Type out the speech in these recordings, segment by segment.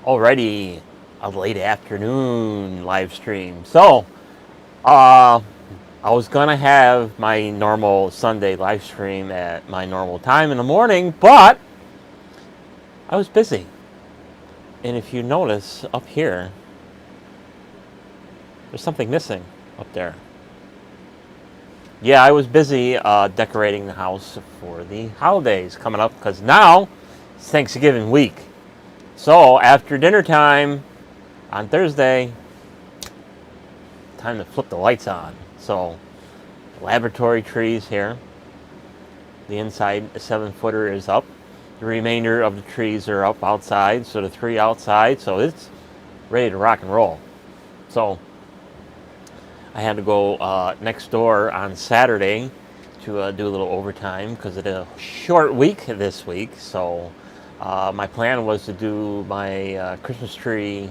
Already a late afternoon live stream. So, uh, I was gonna have my normal Sunday live stream at my normal time in the morning, but I was busy. And if you notice up here, there's something missing up there. Yeah, I was busy decorating the house for the holidays coming up because now it's Thanksgiving week. So after dinner time on Thursday, time to flip the lights on. So laboratory trees here. The inside 7-footer is up. The remainder of the trees are up outside. So the 3 outside. So it's ready to rock and roll. So I had to go next door on Saturday to do a little overtime because it's a short week this week. So my plan was to do my Christmas tree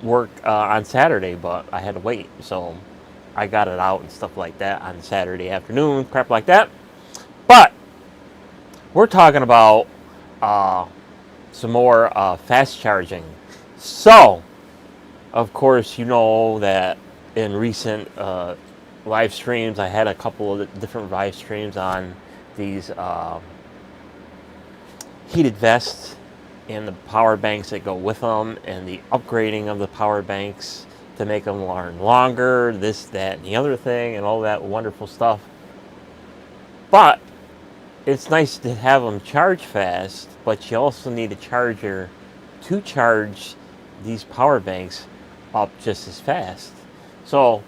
work on Saturday, but I had to wait. So I got it out and stuff like that on Saturday afternoon, crap like that. But we're talking about some more fast charging. So, of course, you know that in recent live streams, I had a couple of different live streams on these heated vests and the power banks that go with them and the upgrading of the power banks to make them run longer, this, that, and the other thing, and all that wonderful stuff. But it's nice to have them charge fast, but you also need a charger to charge these power banks up just as fast. So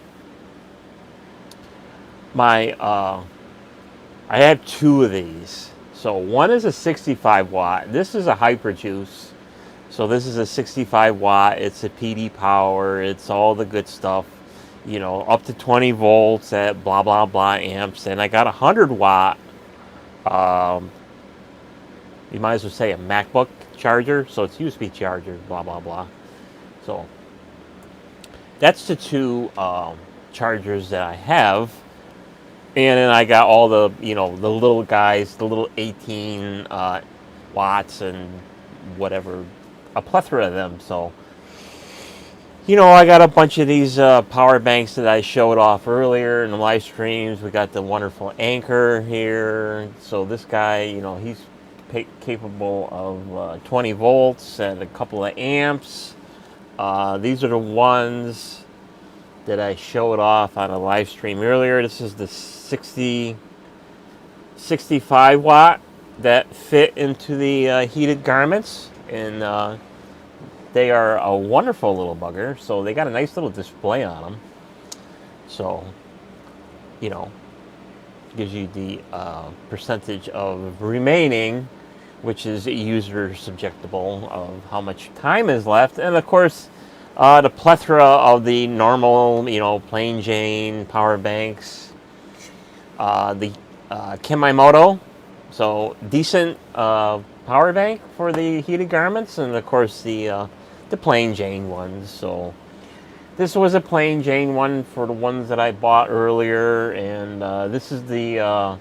my I have 2 of these. So one is a 65 watt. This is a Hyperjuice. So this is a 65 watt. It's a PD power. It's all the good stuff. You know, up to 20 volts at blah blah blah amps. And I got a 100 watt. You might as well say a MacBook charger. So it's USB charger. Blah blah blah. So that's the 2 chargers that I have. And then I got all the, the little guys, the little 18 watts and whatever, a plethora of them. So, I got a bunch of these power banks that I showed off earlier in the live streams. We got the wonderful Anker here. So this guy, he's capable of 20 volts and a couple of amps. These are the ones that I showed off on a live stream earlier. This is the 65 watt that fit into the heated garments, and they are a wonderful little bugger. So they got a nice little display on them. So, gives you the percentage of remaining, which is user subjectable of how much time is left, and of course the plethora of the normal, plain Jane power banks. The Kimimoto, so decent power bank for the heated garments, and of course the plain Jane ones. So this was a plain Jane one for the ones that I bought earlier, and this is the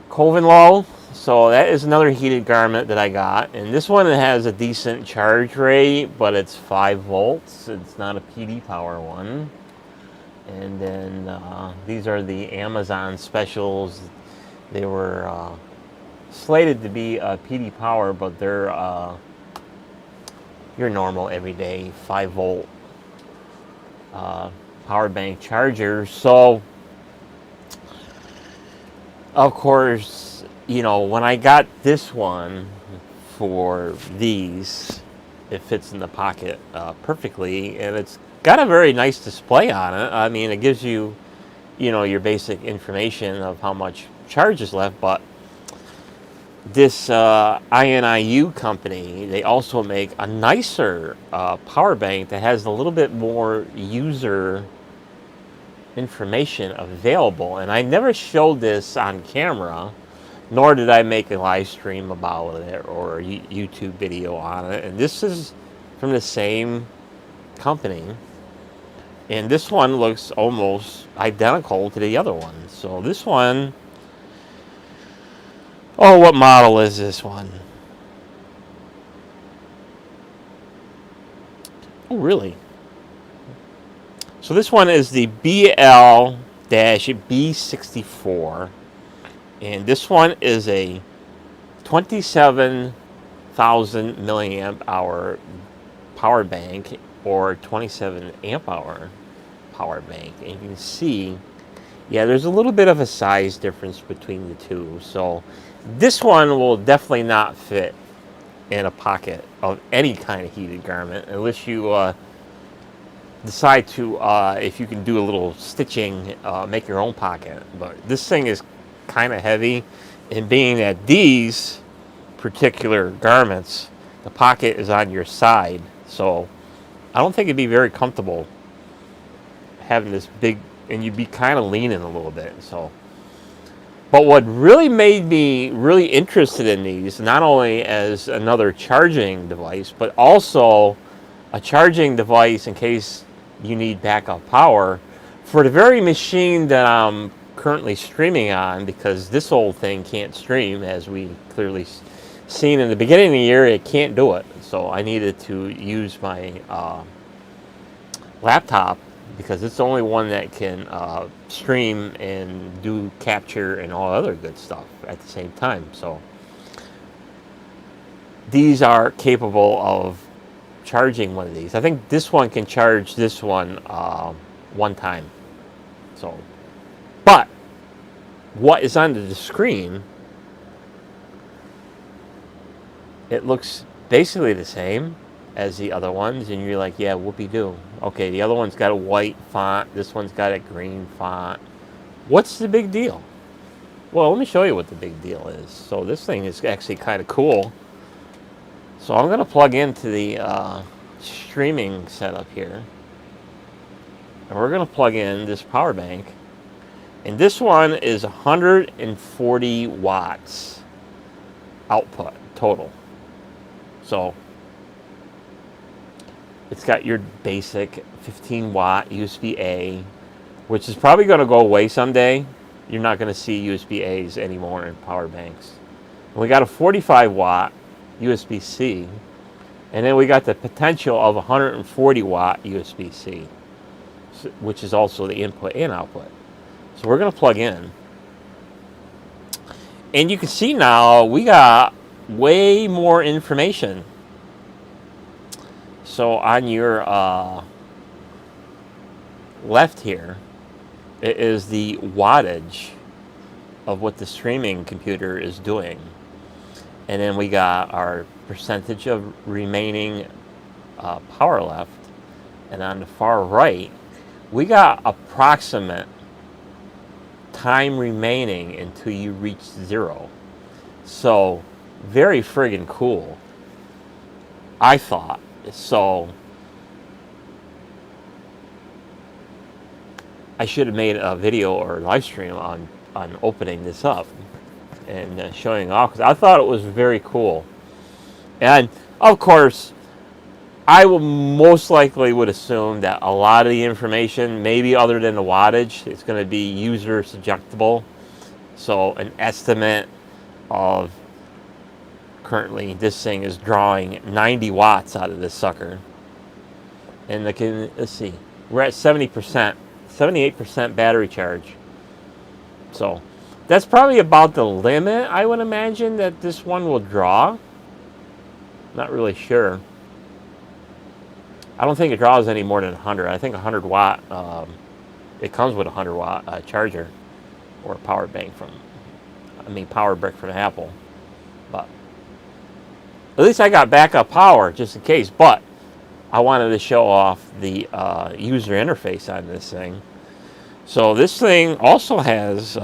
Covenlow. So that is another heated garment that I got, and this one has a decent charge rate, but it's 5 volts. It's not a PD power one. And then these are the Amazon specials. They were slated to be PD power, but they're your normal everyday 5 volt power bank chargers. So of course, when I got this one for these, it fits in the pocket perfectly, and it's got a very nice display on it. I mean, it gives you, your basic information of how much charge is left, but this INIU company, they also make a nicer power bank that has a little bit more user information available. And I never showed this on camera, nor did I make a live stream about it or a YouTube video on it. And this is from the same company. And this one looks almost identical to the other one. So this one, what model is this one? Oh, really? So this one is the BL-B64, and this one is a 27,000 milliamp hour power bank, or 27 amp hour power bank. And you can see, yeah, there's a little bit of a size difference between the two. So this one will definitely not fit in a pocket of any kind of heated garment, unless you decide to, if you can do a little stitching, make your own pocket. But this thing is kind of heavy, and being that these particular garments, the pocket is on your side, so I don't think it'd be very comfortable having this big, and you'd be kind of leaning a little bit. So, but what really made me really interested in these, not only as another charging device, but also a charging device in case you need backup power for the very machine that I'm currently streaming on, because this old thing can't stream, as we clearly seen in the beginning of the year. It can't do it, so I needed to use my laptop, because it's the only one that can stream and do capture and all other good stuff at the same time. So these are capable of charging one of these. I think this one can charge this one one time. So, but what is under the screen, it looks basically the same as the other ones, and you're like, yeah, whoopee-doo. Okay, the other one's got a white font, this one's got a green font. What's the big deal? Well, let me show you what the big deal is. So this thing is actually kind of cool. So I'm going to plug into the streaming setup here, and we're going to plug in this power bank, and this one is 140 watts output total. So it's got your basic 15 watt USB-A, which is probably going to go away someday. You're not going to see USB-As anymore in power banks. And we got a 45 watt USB-C, and then we got the potential of 140 watt USB-C, which is also the input and output. So we're going to plug in, and you can see now we got way more information. So on your left here, it is the wattage of what the streaming computer is doing. And then we got our percentage of remaining power left. And on the far right, we got approximate time remaining until you reach 0. So very friggin' cool, I thought. So I should have made a video or live stream on opening this up and showing off, because I thought it was very cool. And of course, I will most likely would assume that a lot of the information, maybe other than the wattage, is going to be user subjectable. So an estimate of, currently this thing is drawing 90 watts out of this sucker. And let's see, we're at 70%, 78% battery charge. So that's probably about the limit, I would imagine, that this one will draw. Not really sure. I don't think it draws any more than 100. I think 100 watt, it comes with a 100 watt charger, or a power bank power brick from Apple. But at least I got backup power just in case. But I wanted to show off the user interface on this thing. So this thing also has,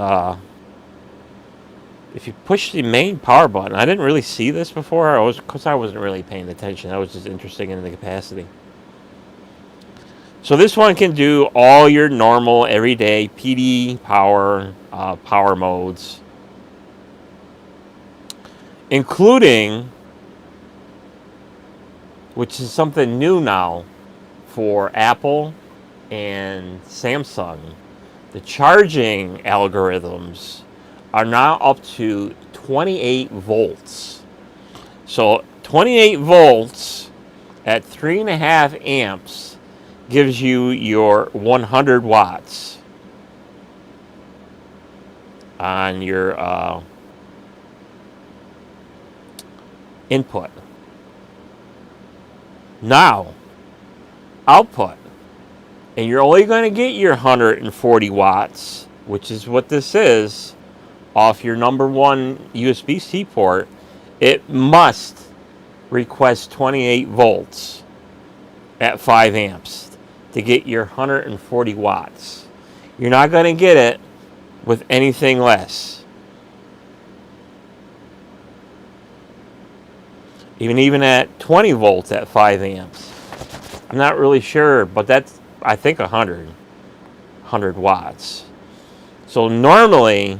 if you push the main power button, I didn't really see this before, because I wasn't really paying attention. I was just interested in the capacity. So this one can do all your normal, everyday PD power, power modes, including, which is something new now for Apple and Samsung, the charging algorithms are now up to 28 volts. So 28 volts at 3.5 amps gives you your 100 watts on your input. Now, output, and you're only going to get your 140 watts, which is what this is, off your number one USB-C port. It must request 28 volts at 5 amps to get your 140 watts. You're not going to get it with anything less. Even at 20 volts at 5 amps. I'm not really sure, but that's, I think, 100 watts. So normally,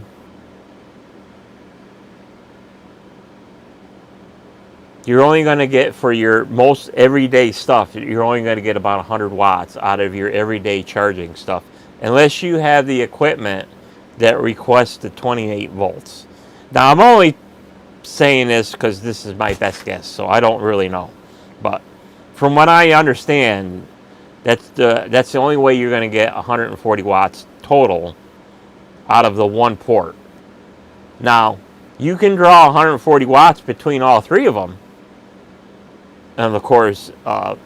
you're only going to get, for your most everyday stuff, you're only going to get about 100 watts out of your everyday charging stuff, unless you have the equipment that requests the 28 volts. Now, I'm only saying this because this is my best guess, so I don't really know. But from what I understand, that's the only way you're going to get 140 watts total out of the one port. Now, you can draw 140 watts between all three of them. And of course,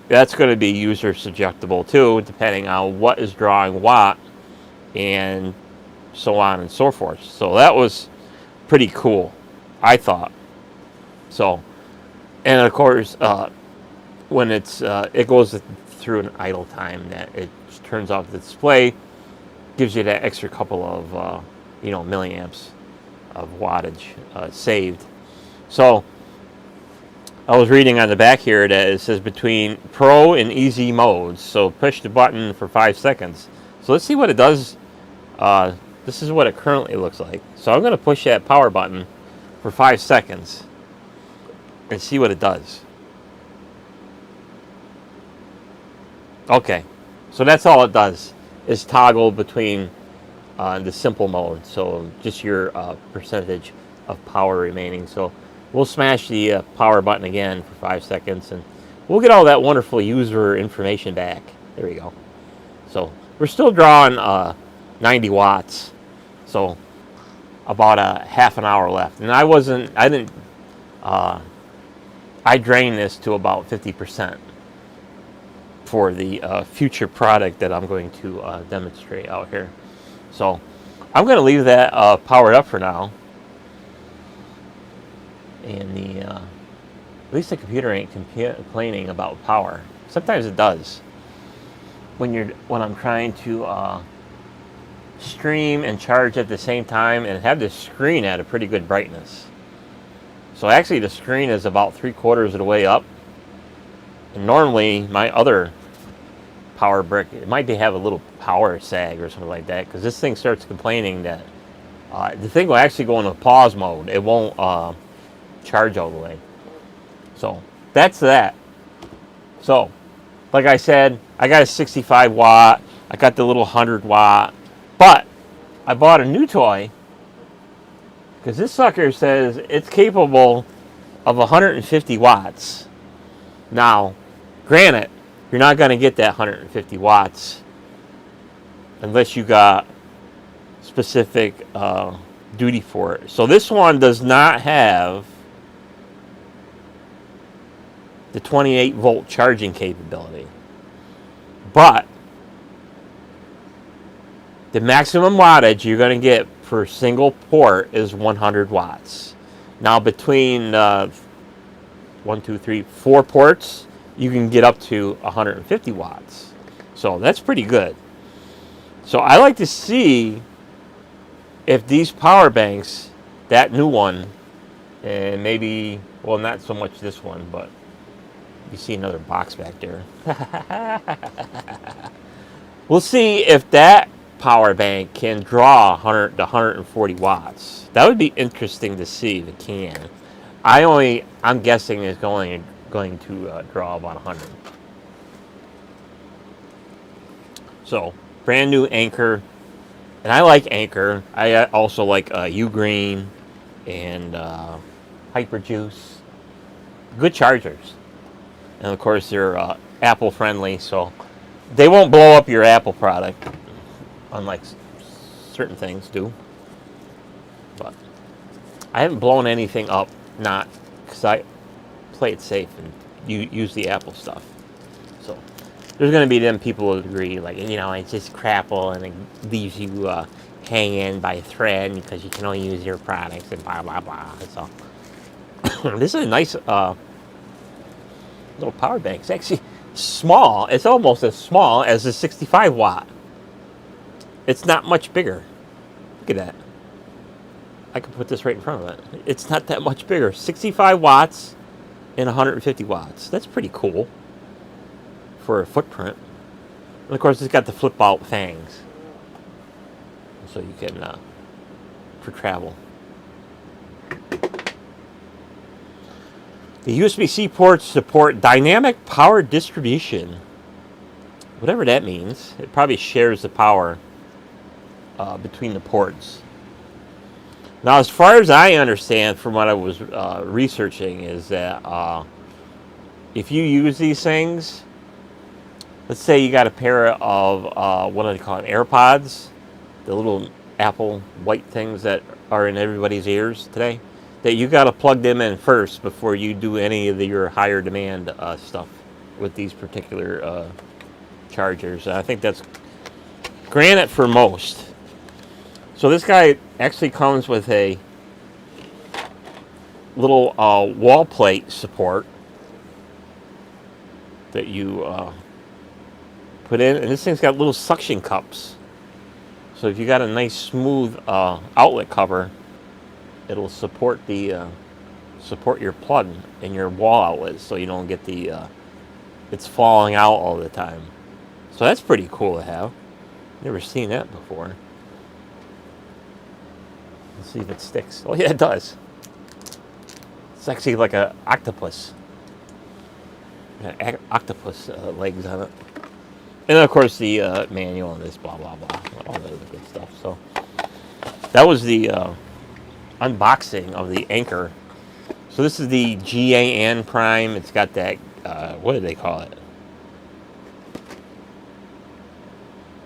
that's going to be user subjectable too, depending on what is drawing what, and so on and so forth. So that was pretty cool, I thought. So, and of course, when it goes through an idle time, that it turns off the display, gives you that extra couple of milliamps of wattage saved. So I was reading on the back here that it says between Pro and Easy modes. So push the button for 5 seconds. So let's see what it does. This is what it currently looks like. So I'm going to push that power button for 5 seconds and see what it does. Okay, so that's all it does, is toggle between the simple mode. So just your percentage of power remaining. So we'll smash the power button again for 5 seconds, and we'll get all that wonderful user information back. There we go. So we're still drawing 90 watts. So about a half an hour left. And I drained this to about 50% for the future product that I'm going to demonstrate out here. So I'm going to leave that powered up for now. And at least the computer ain't complaining about power. Sometimes it does. When I'm trying to stream and charge at the same time and have the screen at a pretty good brightness. So actually the screen is about 3/4 of the way up. And normally my other power brick, it might have a little power sag or something like that, because this thing starts complaining that the thing will actually go into pause mode. It won't charge all the way. So that's that. So like I said, I got a 65 watt, I got the little 100 watt, but I bought a new toy because this sucker says it's capable of 150 watts. Now, granted, you're not going to get that 150 watts unless you got specific duty for it. So this one does not have the 28 volt charging capability, but the maximum wattage you're going to get per single port is 100 watts. Now between 4 ports, you can get up to 150 watts. So that's pretty good. So I like to see if these power banks, that new one, and maybe, well, not so much this one, but you see another box back there. We'll see if that power bank can draw 100 to 140 watts. That would be interesting to see if it can. I'm guessing it's going to draw about 100. So brand new Anker, and I like Anker. I also like Ugreen and Hyperjuice. Good chargers. And of course, they're Apple friendly, so they won't blow up your Apple product, unlike certain things do. But I haven't blown anything up, not because I play it safe and use the Apple stuff. So there's going to be them people who agree, like, it's just crapple and it leaves you hanging by a thread because you can only use your products and blah, blah, blah. So this is a nice little power bank. It's actually small. It's almost as small as a 65 watt. It's not much bigger. Look at that. I could put this right in front of it. It's not that much bigger. 65 watts and 150 watts. That's pretty cool for a footprint. And of course, it's got the flip out fangs. So you can, for travel. The USB-C ports support dynamic power distribution. Whatever that means. It probably shares the power between the ports. Now, as far as I understand from what I was researching, is that if you use these things, let's say you got a pair of, what do they call it, AirPods, the little Apple white things that are in everybody's ears today, that you got to plug them in first before you do any of your higher demand stuff with these particular chargers. And I think that's granted for most. So this guy actually comes with a little wall plate support that you put in, and this thing's got little suction cups. So if you got a nice smooth outlet cover, it'll support the support your plug and your wall outlets, so you don't get the it's falling out all the time. So that's pretty cool to have. Never seen that before. Let's see if it sticks. Oh yeah, it does. It's actually like an octopus. Got octopus legs on it. And of course the manual and this blah blah blah, all that other good stuff. So that was the unboxing of the Anker. So this is the GAN Prime. It's got that what do they call it?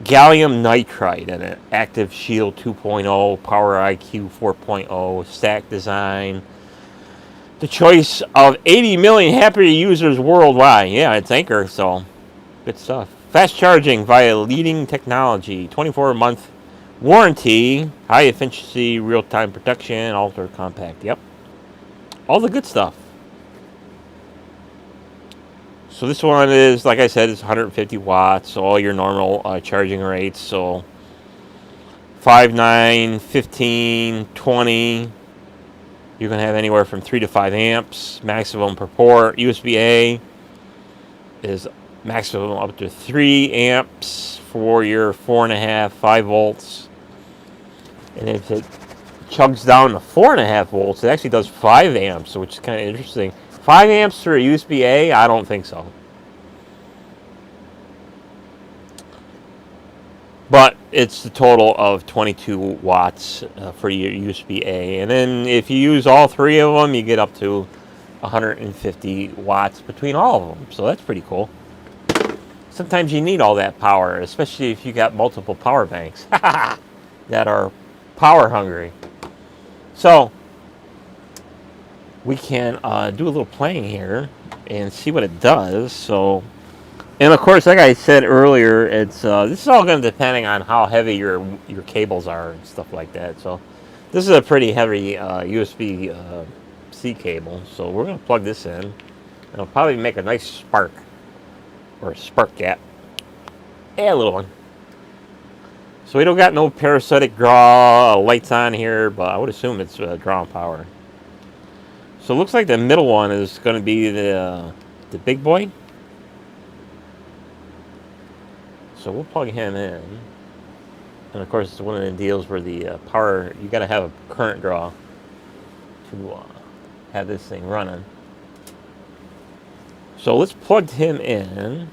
Gallium nitride in it. Active Shield 2.0, Power IQ 4.0, stack design. The choice of 80 million happy users worldwide. Yeah, it's Anker, so good stuff. Fast charging via leading technology. 24-month warranty. High efficiency, real-time protection, ultra compact. Yep. All the good stuff. So this one is, like I said, it's 150 watts. All your normal charging rates. So 5, 9, 15, 20. You can have anywhere from 3 to 5 amps. Maximum per port. USB-A is maximum up to 3 amps for your 4.5, 5 volts. And if it chugs down to 4.5 volts, it actually does 5 amps, which is kind of interesting. 5 amps for a USB-A? I don't think so. But it's the total of 22 watts for your USB-A. And then if you use all 3 of them, you get up to 150 watts between all of them. So that's pretty cool. Sometimes you need all that power, especially if you got multiple power banks that are power hungry. So we can do a little playing here and see what it does. So, and of course, like I said earlier, it's this is all going to depending on how heavy your cables are and stuff like that. So this is a pretty heavy USB-C cable. So we're going to plug this in. It'll probably make a nice spark or a spark gap. Yeah, a little one. So we don't got no parasitic draw lights on here, but I would assume it's drawing power. So it looks like the middle one is going to be the big boy. So we'll plug him in. And of course, it's one of the deals where the power, you got to have a current draw to have this thing running. So let's plug him in.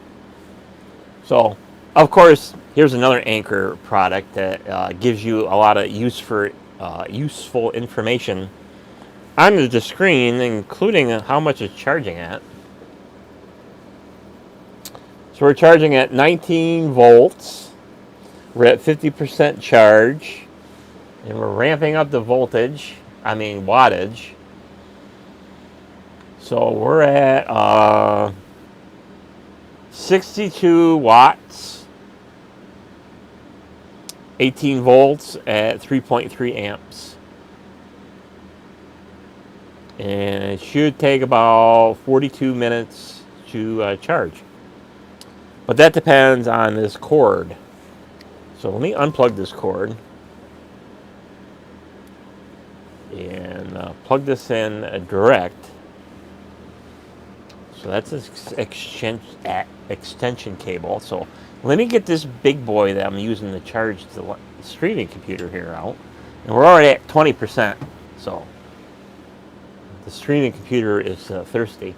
So, of course, here's another Anker product that gives you a lot of useful information on the screen, including how much it's charging at. So we're charging at 19 volts. We're at 50% charge. And we're ramping up the wattage. So we're at 62 watts, 18 volts at 3.3 amps. And it should take about 42 minutes to charge. But that depends on this cord. So let me unplug this cord and plug this in direct. So that's an extension cable. So let me get this big boy that I'm using to charge the streaming computer here out. And we're already at 20%. So the streaming computer is thirsty.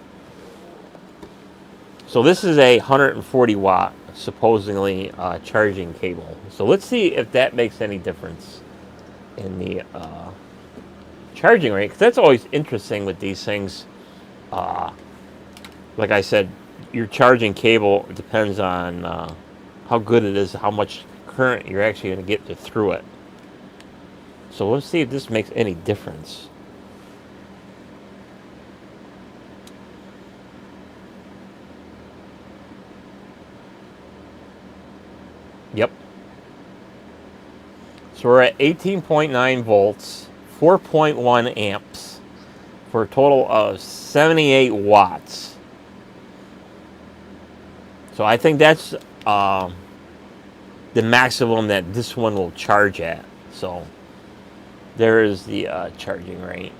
So this is a 140 watt supposedly charging cable. So let's see if that makes any difference in the charging rate. Because that's always interesting with these things. Like I said, your charging cable depends on how good it is, how much current you're actually going to get through it. So let's see if this makes any difference. Yep. So we're at 18.9 volts, 4.1 amps, for a total of 78 watts. So I think that's the maximum that this one will charge at. So there is the charging rate.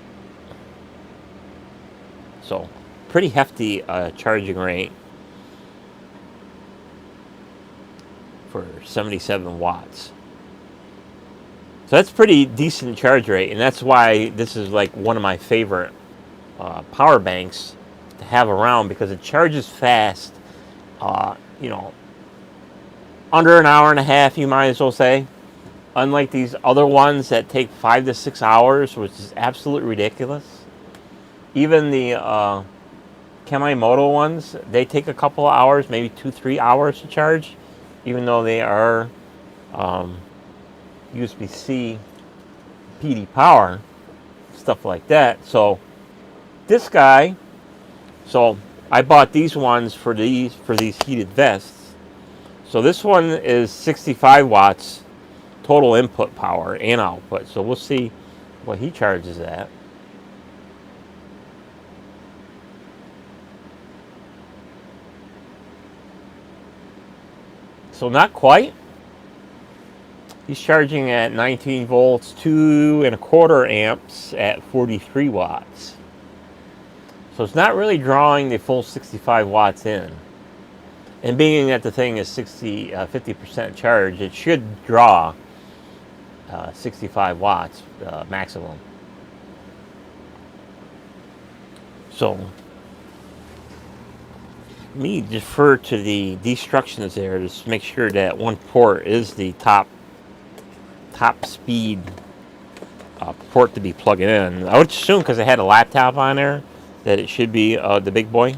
So pretty hefty charging rate for 77 watts. So that's pretty decent charge rate, and that's why this is like one of my favorite power banks to have around, because it charges fast. Under an hour and a half, you might as well say. Unlike these other ones that take 5 to 6 hours, which is absolutely ridiculous. Even the Kamimoto ones, they take a couple of hours, maybe 2-3 hours to charge, even though they are USB-C PD power, stuff like that. So this guy, so I bought these ones for these heated vests. So this one is 65 watts total input power and output. So we'll see what he charges at. So not quite. He's charging at 19 volts, 2.25 amps at 43 watts. So it's not really drawing the full 65 watts in. And being that the thing is 50% charge, it should draw 65 watts maximum. So me defer to the instructions there, just make sure that one port is the top speed port to be plugging in. I would assume, because it had a laptop on there, that it should be the big boy.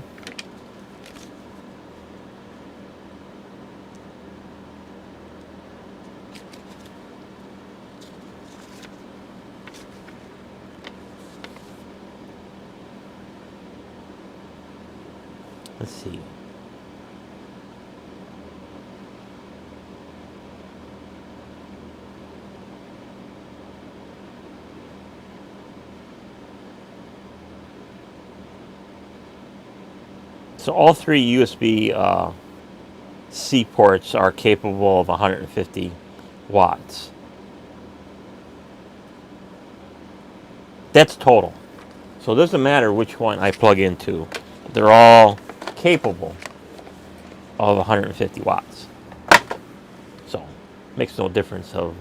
Let's see. So all three USB-C ports are capable of 150 watts. That's total. So it doesn't matter which one I plug into. They're all capable of 150 watts. So makes no difference of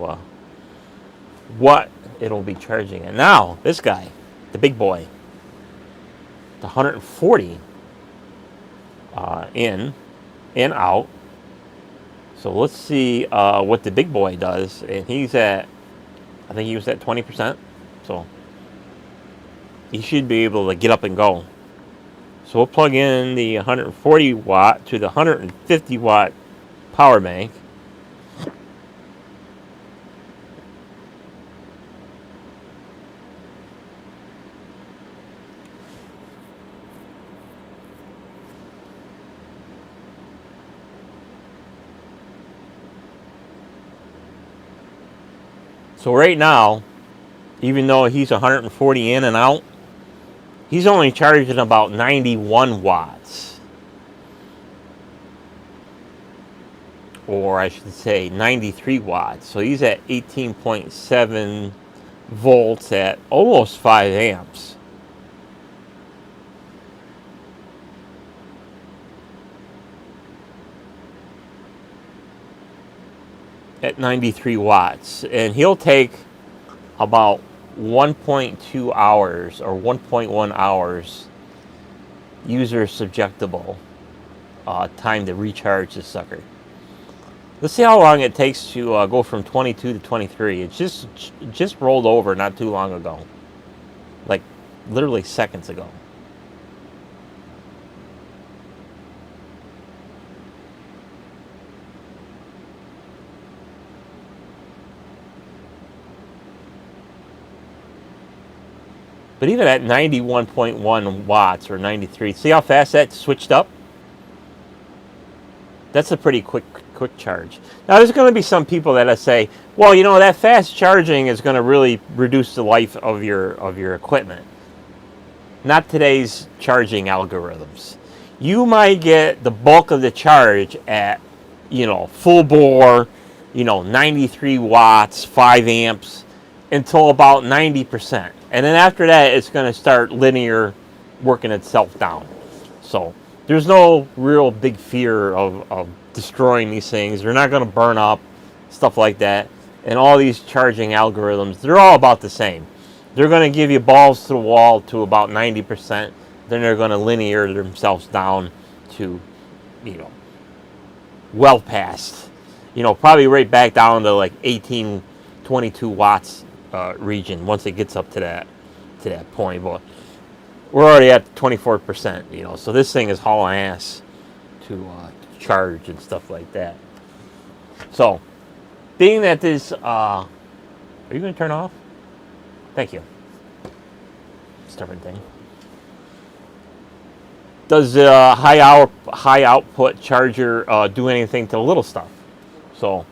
what it'll be charging. And now this guy, the big boy, the 140 in and out. So let's see what the big boy does. And he's at, I think he was at 20%. So he should be able to get up and go. So we'll plug in the 140 watt to the 150 watt power bank. So right now, even though he's 140 in and out, he's only charging about 91 watts. Or I should say 93 watts. So he's at 18.7 volts at almost 5 amps. At 93 watts. And he'll take about 1.2 hours or 1.1 hours user subjectable time to recharge this sucker. Let's see how long it takes to go from 22 to 23. It just rolled over not too long ago, like literally seconds ago. But even at 91.1 watts or 93, see how fast that switched up? That's a pretty quick charge. Now there's going to be some people that say, well, you know, that fast charging is going to really reduce the life of your equipment. Not today's charging algorithms. You might get the bulk of the charge at, full bore, 93 watts, 5 amps, until about 90%. And then after that, it's going to start linear working itself down. So there's no real big fear of destroying these things. They're not going to burn up, stuff like that. And all these charging algorithms, they're all about the same. They're going to give you balls to the wall to about 90%. Then they're going to linear themselves down to, well past, probably right back down to like 18, 22 watts region once it gets up to that point. But we're already at 24%, so this thing is hauling ass to charge and stuff like that. So, being that this, are you going to turn off? Thank you. Stubborn thing. Does the high output charger do anything to the little stuff? So,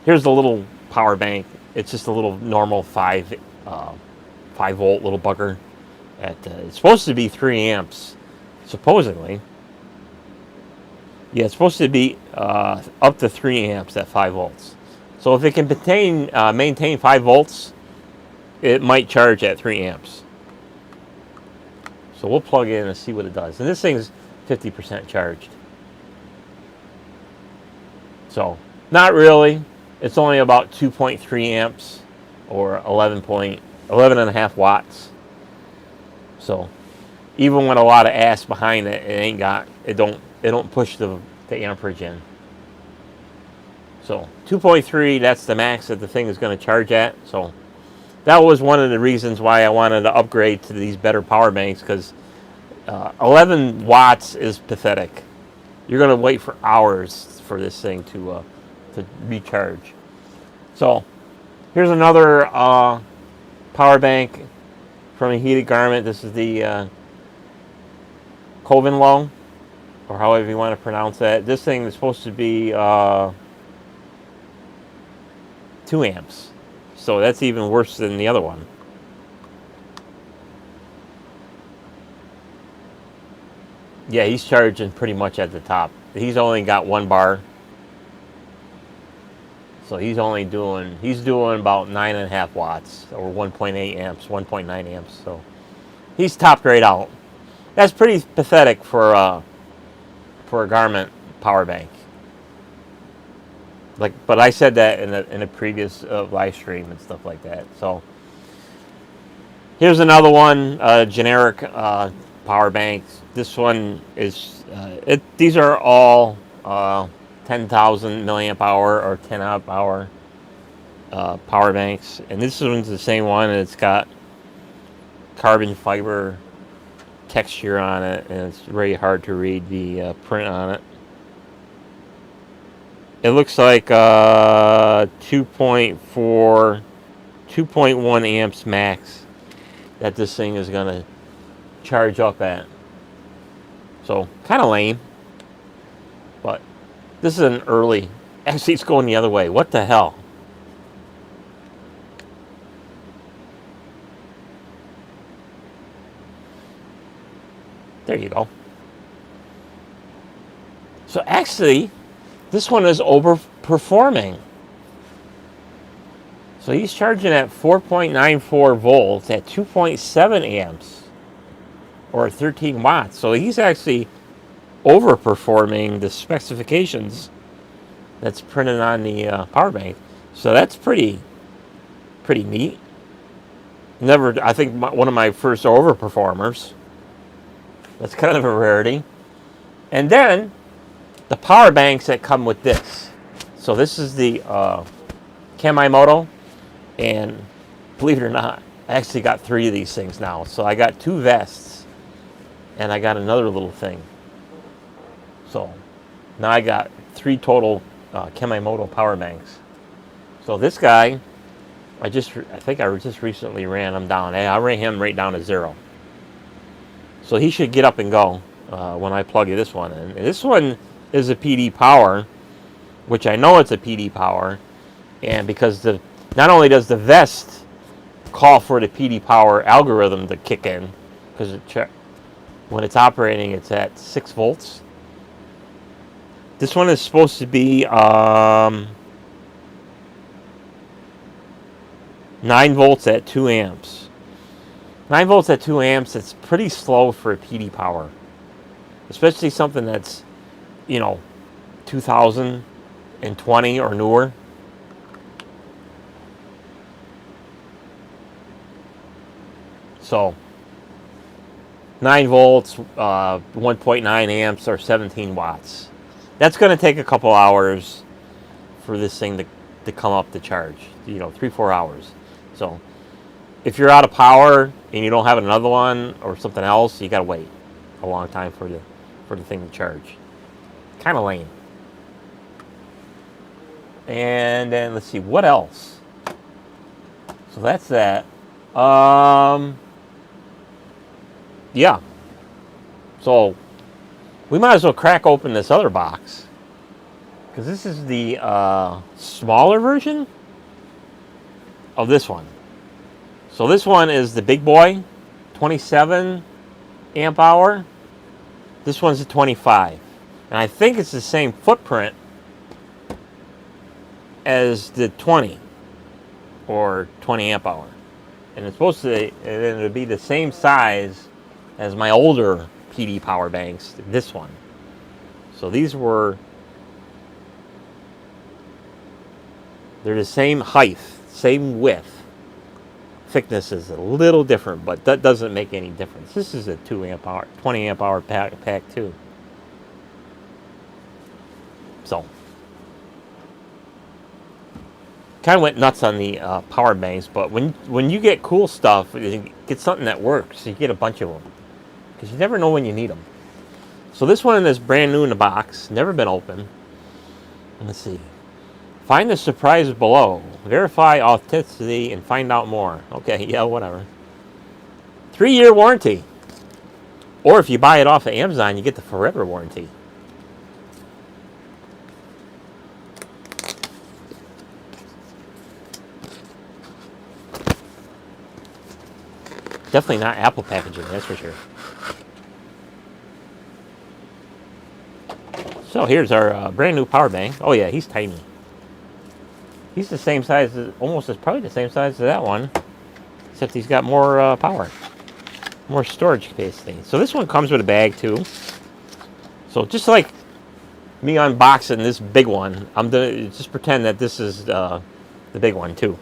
here's the little power bank. It's just a little normal 5 volt little bugger. It's supposed to be 3 amps, supposedly. Yeah, it's supposed to be up to 3 amps at 5 volts. So if it can maintain 5 volts, it might charge at 3 amps. So we'll plug in and see what it does. And this thing's 50% charged. So, not really. It's only about 2.3 amps or 11.5 watts. So, even with a lot of ass behind it, it don't push the amperage in. So 2.3, that's the max that the thing is going to charge at. So that was one of the reasons why I wanted to upgrade to these better power banks, because 11 watts is pathetic. You're going to wait for hours for this thing to recharge. So here's another power bank from a heated garment. This is the Covenlow, or however you want to pronounce that. This thing is supposed to be 2 amps. So that's even worse than the other one. Yeah, he's charging pretty much at the top. He's only got 1 bar. So he's doing about 9.5 watts, or 1.8 amps, 1.9 amps. So he's topped right out. That's pretty pathetic for a garment power bank. But I said that in a previous live stream and stuff like that. So here's another one, generic power banks. This one is these are all 10,000 milliamp hour or 10 amp hour power banks, and this one's the same one. And it's got carbon fiber texture on it, and it's very hard to read the print on it. It looks like 2.4, 2.1 amps max that this thing is going to charge up at. So, kind of lame. But this is an early. Actually, it's going the other way. What the hell? There you go. So actually, this one is overperforming. So he's charging at 4.94 volts at 2.7 amps or 13 watts. So he's actually overperforming the specifications that's printed on the power bank. So that's pretty neat. I think one of my first overperformers. That's kind of a rarity. And then the power banks that come with this. So this is the Kamimoto, and believe it or not, I actually got 3 of these things now. So I got 2 vests, and I got another little thing. So now I got 3 total Kamimoto power banks. So this guy, I think I just recently ran him down. I ran him right down to 0. So he should get up and go when I plug this one in. And this one is a PD power, which I know it's a PD power, and because not only does the vest call for the PD power algorithm to kick in, because when it's operating, it's at 6 volts. This one is supposed to be 9 volts at 2 amps. 9 volts at 2 amps, it's pretty slow for a PD power. Especially something that's, 2020 or newer. So, 9 volts, 1.9 amps, or 17 watts. That's going to take a couple hours for this thing to come up to charge. 3-4 hours. So, if you're out of power and you don't have another one or something else, you gotta wait a long time for the thing to charge. Kind of lame. And then let's see what else. So that's that. Yeah. So we might as well crack open this other box, because this is the smaller version of this one. So this one is the big boy, 27 amp hour. This one's a 25. And I think it's the same footprint as the 20 or 20 amp hour. And it's supposed to be the same size as my older PD power banks, this one. So they're the same height, same width. Thickness is a little different, but that doesn't make any difference. This is a 2 amp hour, 20 amp hour pack too. So, kind of went nuts on the power banks, but when you get cool stuff, you get something that works. You get a bunch of them, because you never know when you need them. So this one is brand new in the box, never been opened. Let's see. Find the surprise below. Verify authenticity and find out more. Okay, yeah, whatever. 3-year warranty. Or if you buy it off of Amazon, you get the forever warranty. Definitely not Apple packaging, that's for sure. So here's our brand new power bank. Oh yeah, he's tiny. He's the same size, probably the same size as that one, except he's got more power, more storage capacity. So this one comes with a bag too. So just like me unboxing this big one, I'm gonna just pretend that this is the big one too.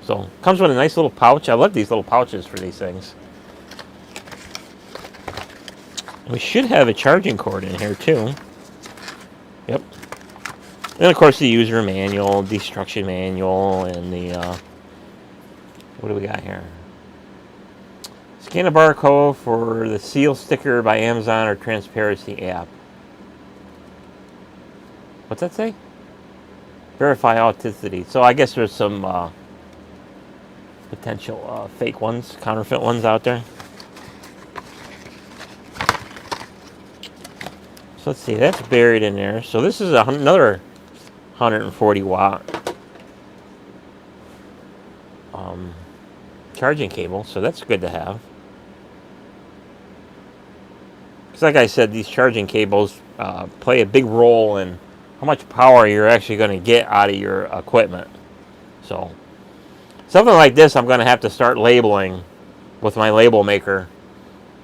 So comes with a nice little pouch. I love these little pouches for these things. We should have a charging cord in here too. Yep. And of course the user manual, destruction manual, and the what do we got here? Scan a barcode for the seal sticker by Amazon or Transparency app. What's that say? Verify authenticity. So I guess there's some potential fake ones, counterfeit ones out there. So let's see, that's buried in there. So this is another 140 watt charging cable. So that's good to have. Because like I said, these charging cables play a big role in how much power you're actually going to get out of your equipment. So something like this I'm going to have to start labeling with my label maker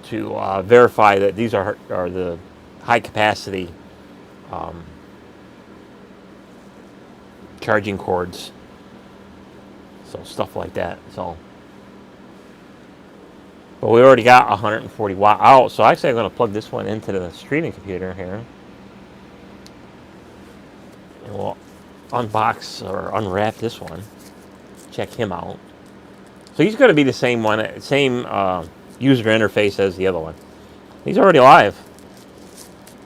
to verify that these are the high capacity charging cords. So stuff like that. So, but we already got 140 watt out. So actually I'm going to plug this one into the streaming computer here. And we'll unbox or unwrap this one. Check him out. So he's going to be the same one, same user interface as the other one. He's already live.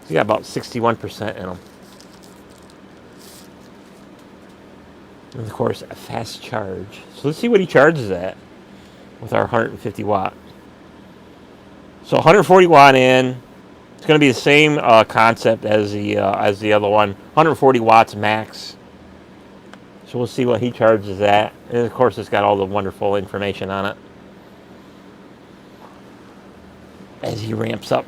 He's got about 61% in him. And of course, a fast charge. So let's see what he charges at with our 150 watt. So 140 watt in. It's going to be the same concept as the other one. 140 watts max. So we'll see what he charges at. And of course, it's got all the wonderful information on it. As he ramps up,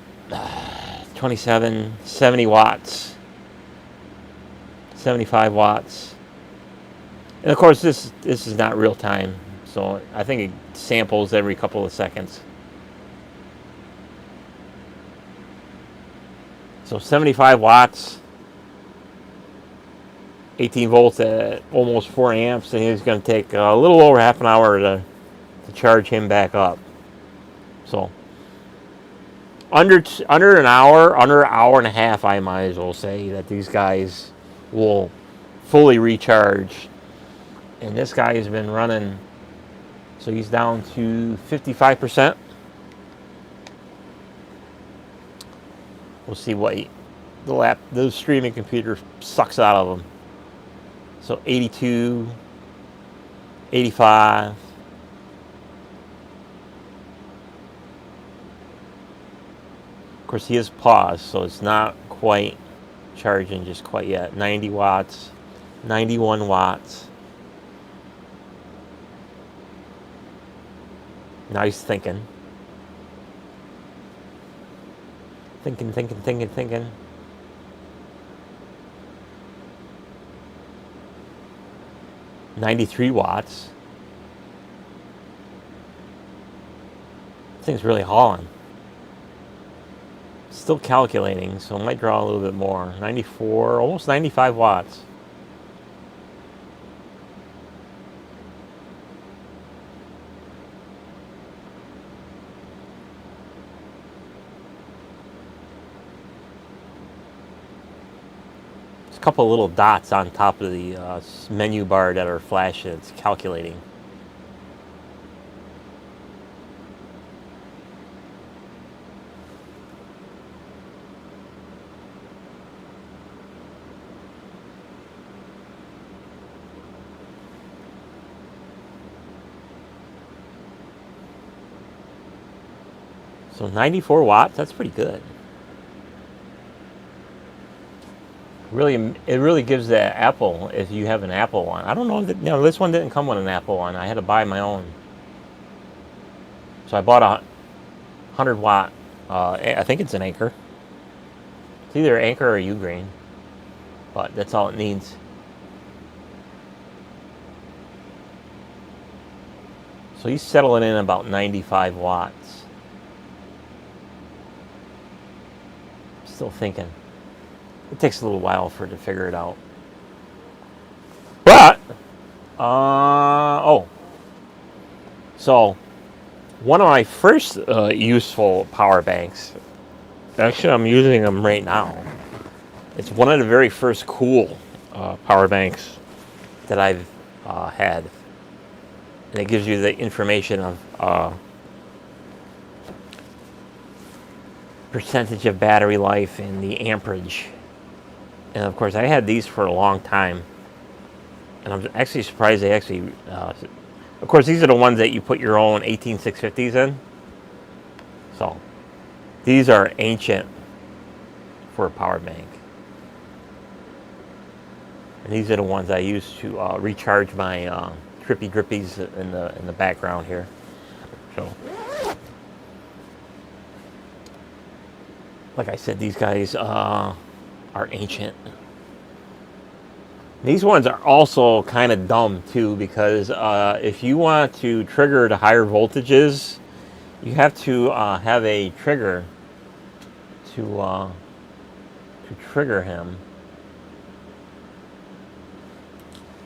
27, 70 watts, 75 watts. And of course, this is not real time. So I think it samples every couple of seconds. So 75 watts. 18 volts at almost 4 amps, and it's going to take a little over half an hour to charge him back up. So under an hour, under an hour and a half, I might as well say that these guys will fully recharge. And this guy has been running, so he's down to 55%. We'll see what the streaming computer sucks out of him. So 82, 85. Of course, he is paused, so it's not quite charging just quite yet. 90 watts, 91 watts. Now he's thinking. Thinking. 93 watts. This thing's really hauling. Still calculating, so it might draw a little bit more. 94, almost 95 watts. A couple of little dots on top of the menu bar that are flashing. It's calculating. So 94 watts, that's pretty good. It really gives that Apple, if you have an Apple one. I don't know, this one didn't come with an Apple one. I had to buy my own. So I bought a 100 watt, I think it's an Anker. It's either Anker or Ugreen, but that's all it needs. So he's settling in about 95 watts. Still thinking. It takes a little while for it to figure it out. But, so one of my first useful power banks, actually I'm using them right now. It's one of the very first cool power banks that I've had. And it gives you the information of percentage of battery life and the amperage. And of course, I had these for a long time, and I'm actually surprised they actually. Of course, these are the ones that you put your own 18650s in. So these are ancient for a power bank, and these are the ones I use to recharge my Trippy Drippies in the background here. So, like I said, these guys are ancient. These ones are also kind of dumb too, because if you want to trigger the higher voltages, you have to have a trigger to trigger him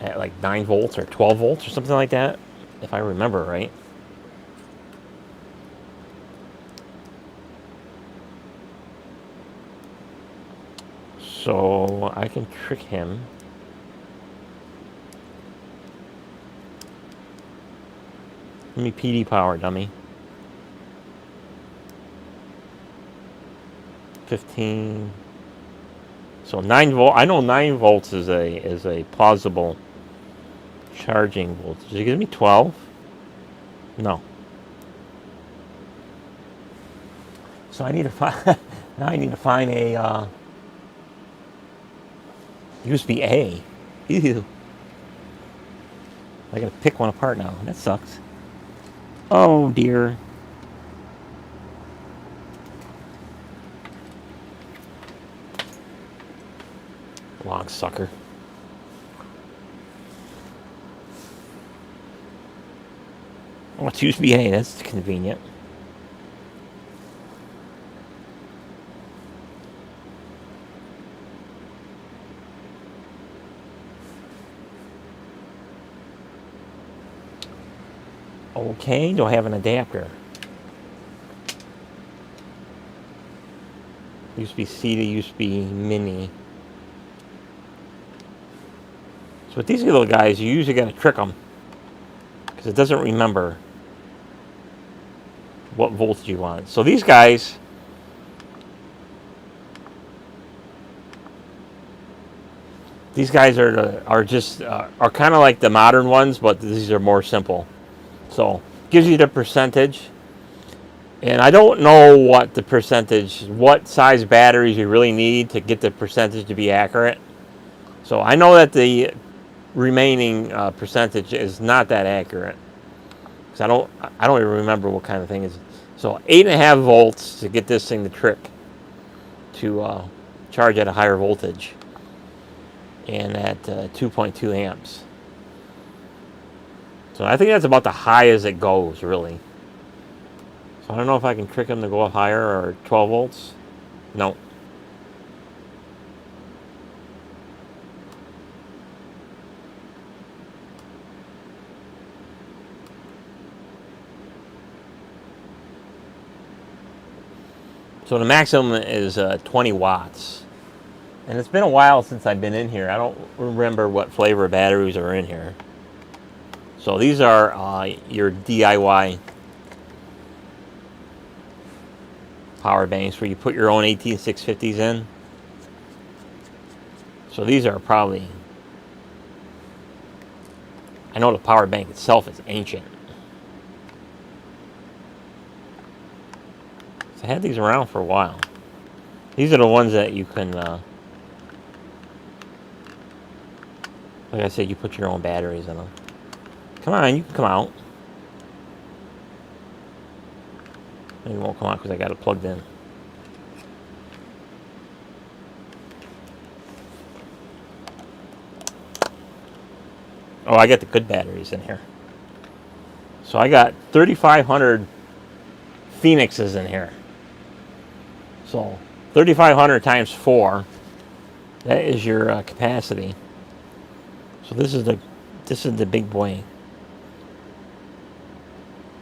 at like 9 volts or 12 volts or something like that, if I remember right. So I can trick him. Give me PD power, dummy. 15. So 9 volt. I know 9 volts is a plausible charging voltage. Did it give me 12? No. So I need to find. Now I need to find a USB A. Ew. I gotta pick one apart now. That sucks. Oh dear. Long sucker. Oh, it's USB A. That's convenient. Okay, do I have an adapter? USB-C to USB mini. So with these little guys, you usually got to trick them, because it doesn't remember what voltage you want. So these guys, are just kind of like the modern ones, but these are more simple. So gives you the percentage, and I don't know what the percentage, what size batteries you really need to get the percentage to be accurate. So I know that the remaining percentage is not that accurate, because I don't even remember what kind of thing it is. So 8.5 volts to get this thing to trick to charge at a higher voltage, and at 2.2 amps. So I think that's about the high as it goes, really. So I don't know if I can trick him to go up higher, or 12 volts. No. So the maximum is 20 watts. And it's been a while since I've been in here. I don't remember what flavor batteries are in here. So these are your DIY power banks where you put your own 18650s in. So these are probably, I know the power bank itself is ancient. So I had these around for a while. These are the ones that you can, like I said, you put your own batteries in them. Come on, you can come out. It won't come out because I got it plugged in. Oh, I got the good batteries in here. So I got 3,500 Phoenixes in here. So 3,500 times 4, that is your capacity. So this is the big boy.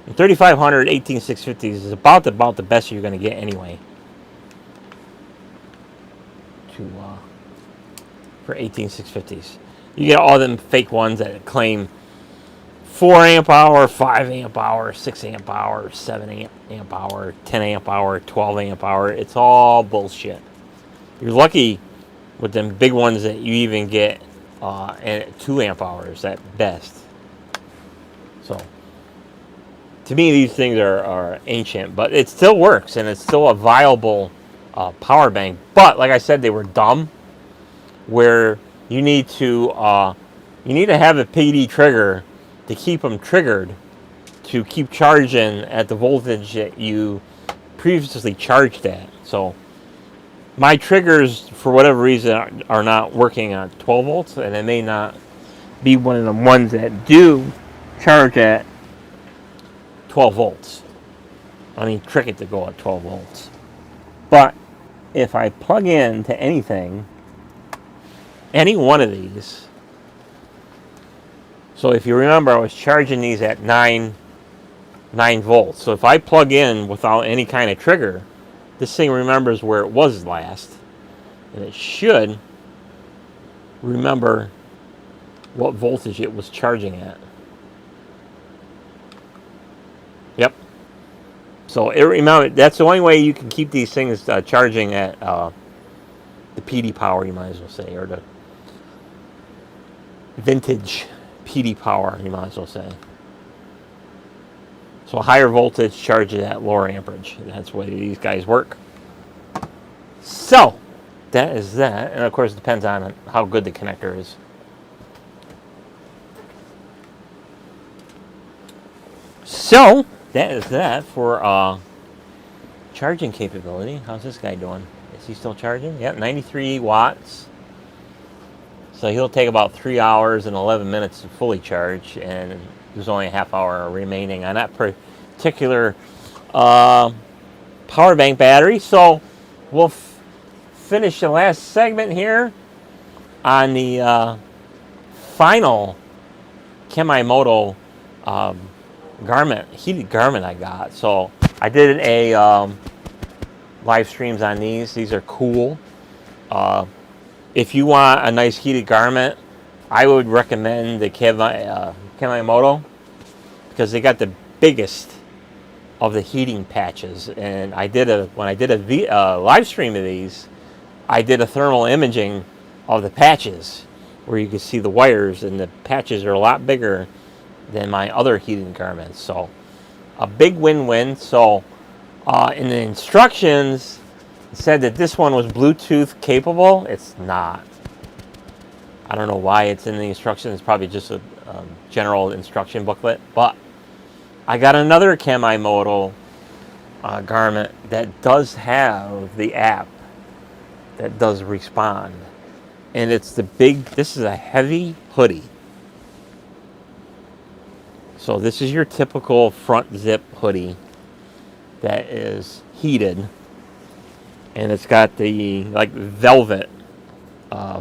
And 3,500 18650s is about the best you're going to get anyway. For 18650s, you get all them fake ones that claim 4 amp hour, 5 amp hour, 6 amp hour, 7 amp hour, 10 amp hour, 12 amp hour. It's all bullshit. You're lucky with them big ones that you even get at 2 amp hours at best. So, to me, these things are ancient, but it still works, and it's still a viable power bank. But, like I said, they were dumb, where you need to have a PD trigger to keep them triggered to keep charging at the voltage that you previously charged at. So my triggers, for whatever reason, are not working at 12 volts, and it may not be one of the ones that do charge at 12 volts. I mean, trick it to go at 12 volts. But if I plug in to anything, any one of these, so if you remember, I was charging these at 9 volts. So if I plug in without any kind of trigger, this thing remembers where it was last, and it should remember what voltage it was charging at. Yep. So remember, that's the only way you can keep these things charging at the PD power, you might as well say, or the vintage PD power, you might as well say. So higher voltage charges at lower amperage. That's the way these guys work. So that is that. And of course, it depends on how good the connector is. So that is that for charging capability. How's this guy doing? Is he still charging? Yep, 93 watts. So he'll take about 3 hours and 11 minutes to fully charge, and there's only a half hour remaining on that particular power bank battery. So we'll finish the last segment here on the final Chemimoto heated garment I got. So I did a live streams on these. These are cool. If you want a nice heated garment, I would recommend the Chemimoto, because they got the biggest of the heating patches. And when I did a live stream of these, I did a thermal imaging of the patches where you can see the wires, and the patches are a lot bigger than my other heating garments. So a big win-win. So in the instructions, it said that this one was Bluetooth capable. It's not. I don't know why it's in the instructions. It's probably just a general instruction booklet. But I got another Chemimoto garment that does have the app that does respond. And it's this is a heavy hoodie. So this is your typical front zip hoodie that is heated. And it's got the velvet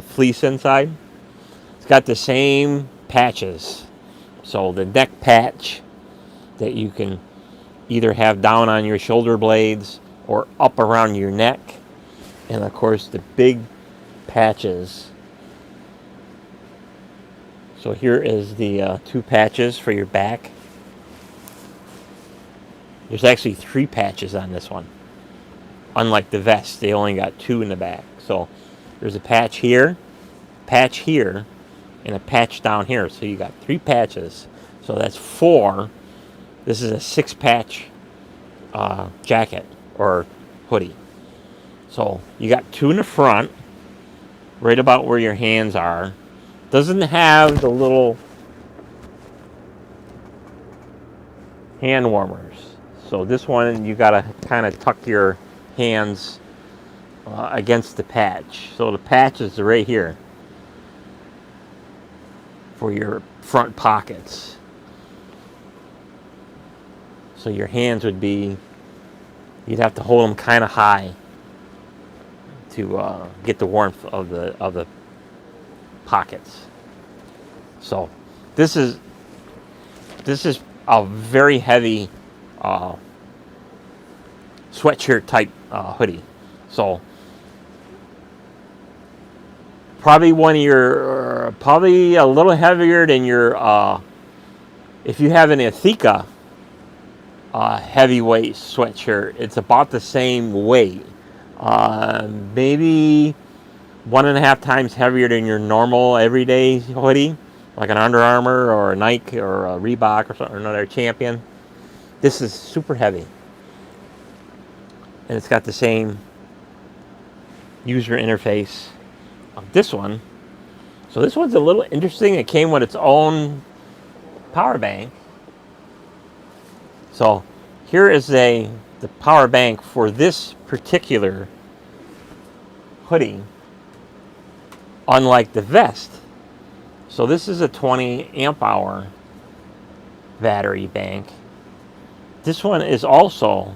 fleece inside. It's got the same patches. So the neck patch that you can either have down on your shoulder blades or up around your neck. And of course the big patches. So here is the 2 patches for your back. There's actually 3 patches on this one. Unlike the vest, they only got 2 in the back. So there's a patch here, and a patch down here. So you got 3 patches. So that's 4. This is a 6-patch jacket or hoodie. So you got 2 in the front, right about where your hands are. Doesn't have the little hand warmers. So this one, you gotta kind of tuck your hands against the patch. So the patch is right here for your front pockets. So your hands would be, you'd have to hold them kind of high to get the warmth of the pockets. So this is a very heavy sweatshirt type hoodie. So probably probably a little heavier than your If you have an Ithaka heavyweight sweatshirt, it's about the same weight. Maybe 1.5 times heavier than your normal everyday hoodie, like an Under Armour or a Nike or a Reebok or something, or another Champion. This is super heavy. And it's got the same user interface of this one. So this one's a little interesting. It came with its own power bank. So here is the power bank for this particular hoodie, unlike the vest. So this is a 20 amp hour battery bank. This one is also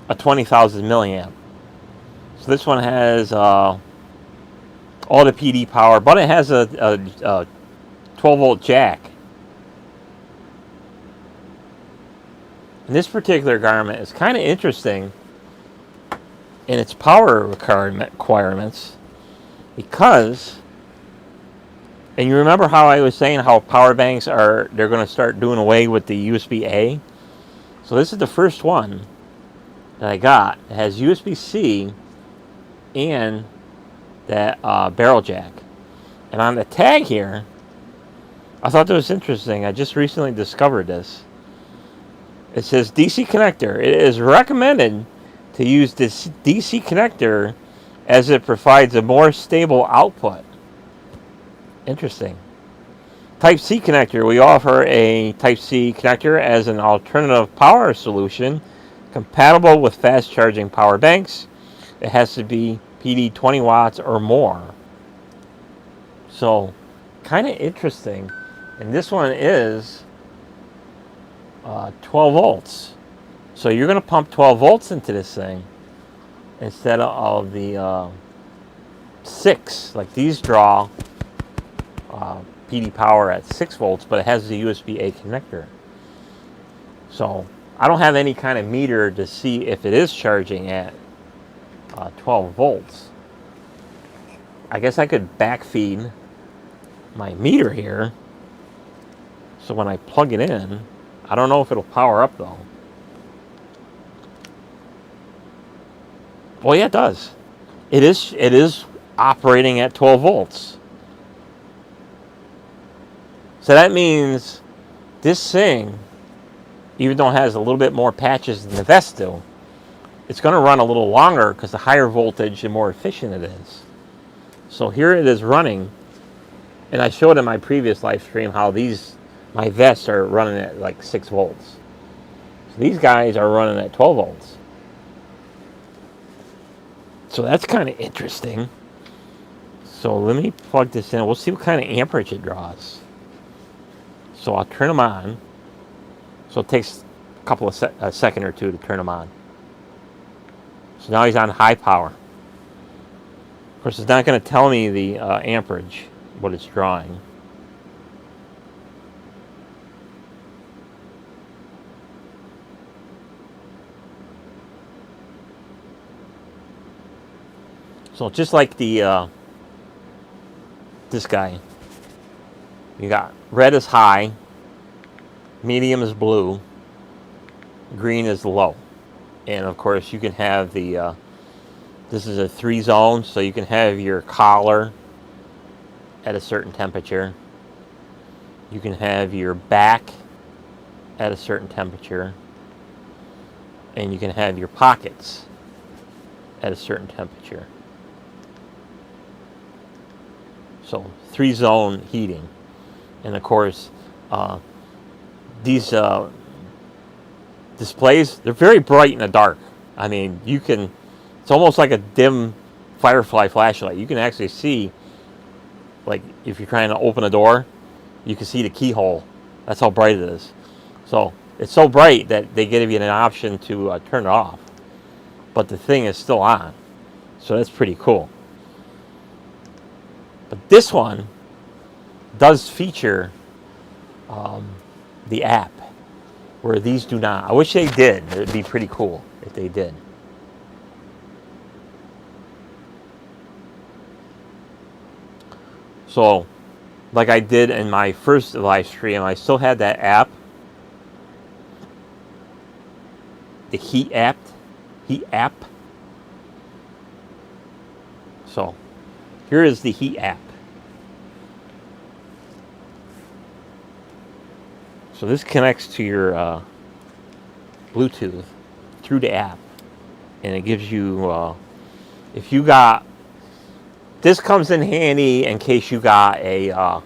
a 20,000 milliamp. So this one has all the PD power, but it has a 12 volt jack. And this particular garment is kind of interesting in its power requirements because, and you remember how I was saying how power banks they're going to start doing away with the USB-A? So this is the first one that I got. It has USB-C and that barrel jack. And on the tag here, I thought that was interesting. I just recently discovered this. It says DC connector. It is recommended to use this DC connector as it provides a more stable output. Interesting. Type-C connector. We offer a Type-C connector as an alternative power solution compatible with fast charging power banks. It has to be PD 20 watts or more. So, kind of interesting. And this one is 12 volts. So you're going to pump 12 volts into this thing instead of the 6. Like these draw PD power at 6 volts, but it has the USB-A connector. So I don't have any kind of meter to see if it is charging at 12 volts. I guess I could backfeed my meter here. So when I plug it in, I don't know if it'll power up though. Well, yeah, it does. It is operating at 12 volts. So that means this thing, even though it has a little bit more patches than the vest do, it's going to run a little longer because the higher voltage, the more efficient it is. So here it is running, and I showed in my previous live stream how my vests are running at like 6 volts. So these guys are running at 12 volts. So that's kind of interesting. So let me plug this in. We'll see what kind of amperage it draws. So I'll turn them on. So it takes a second or two to turn them on. So now he's on high power. Of course, it's not going to tell me the amperage, what it's drawing. So just like the this guy, you got red is high, medium is blue, green is low. And of course you can have the, this is a 3 zone, so you can have your collar at a certain temperature. You can have your back at a certain temperature. And you can have your pockets at a certain temperature. So 3 zone heating. And of course, these displays, they're very bright in the dark. I mean, it's almost like a dim Firefly flashlight. You can actually see, like if you're trying to open a door, you can see the keyhole. That's how bright it is. So it's so bright that they give you an option to turn it off. But the thing is still on. So that's pretty cool. But this one does feature the app, where these do not. I wish they did. It would be pretty cool if they did. So like I did in my first live stream, I still had that app, the heat app. So here is the heat app. So this connects to your Bluetooth through the app, and it gives you, if you got, this comes in handy in case you got a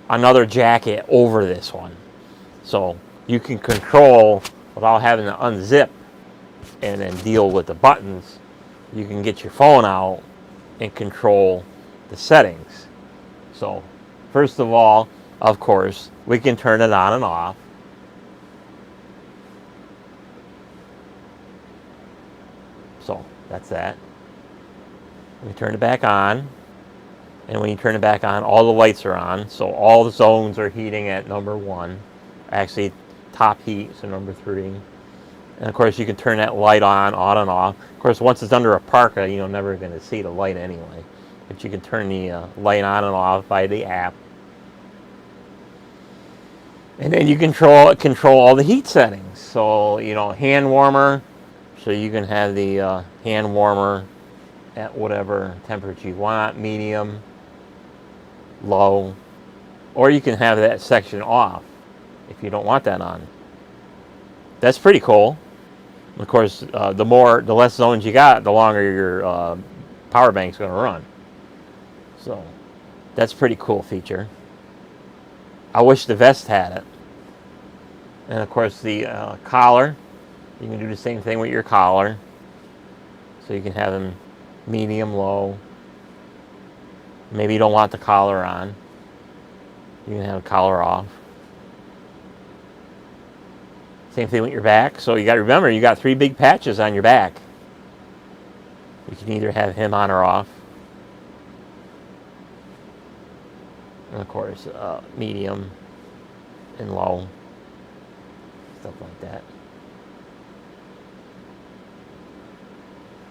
another jacket over this one. So you can control without having to unzip and then deal with the buttons. You can get your phone out and control the settings. So first of all, of course, we can turn it on and off. So that's that. We turn it back on. And when you turn it back on, all the lights are on. So all the zones are heating at number 1. Actually, top heat, so number 3. And of course, you can turn that light on and off. Of course, once it's under a parka, you're never going to see the light anyway. But you can turn the light on and off by the app. And then you control all the heat settings. So, hand warmer. So you can have the hand warmer at whatever temperature you want, medium, low. Or you can have that section off if you don't want that on. That's pretty cool. Of course, the less zones you got, the longer your power bank's going to run. So that's a pretty cool feature. I wish the vest had it. And of course, the collar, you can do the same thing with your collar. So you can have them medium, low. Maybe you don't want the collar on. You can have a collar off. Same thing with your back. So you got to remember, you got 3 big patches on your back. You can either have him on or off. And of course, medium and low. Stuff like that.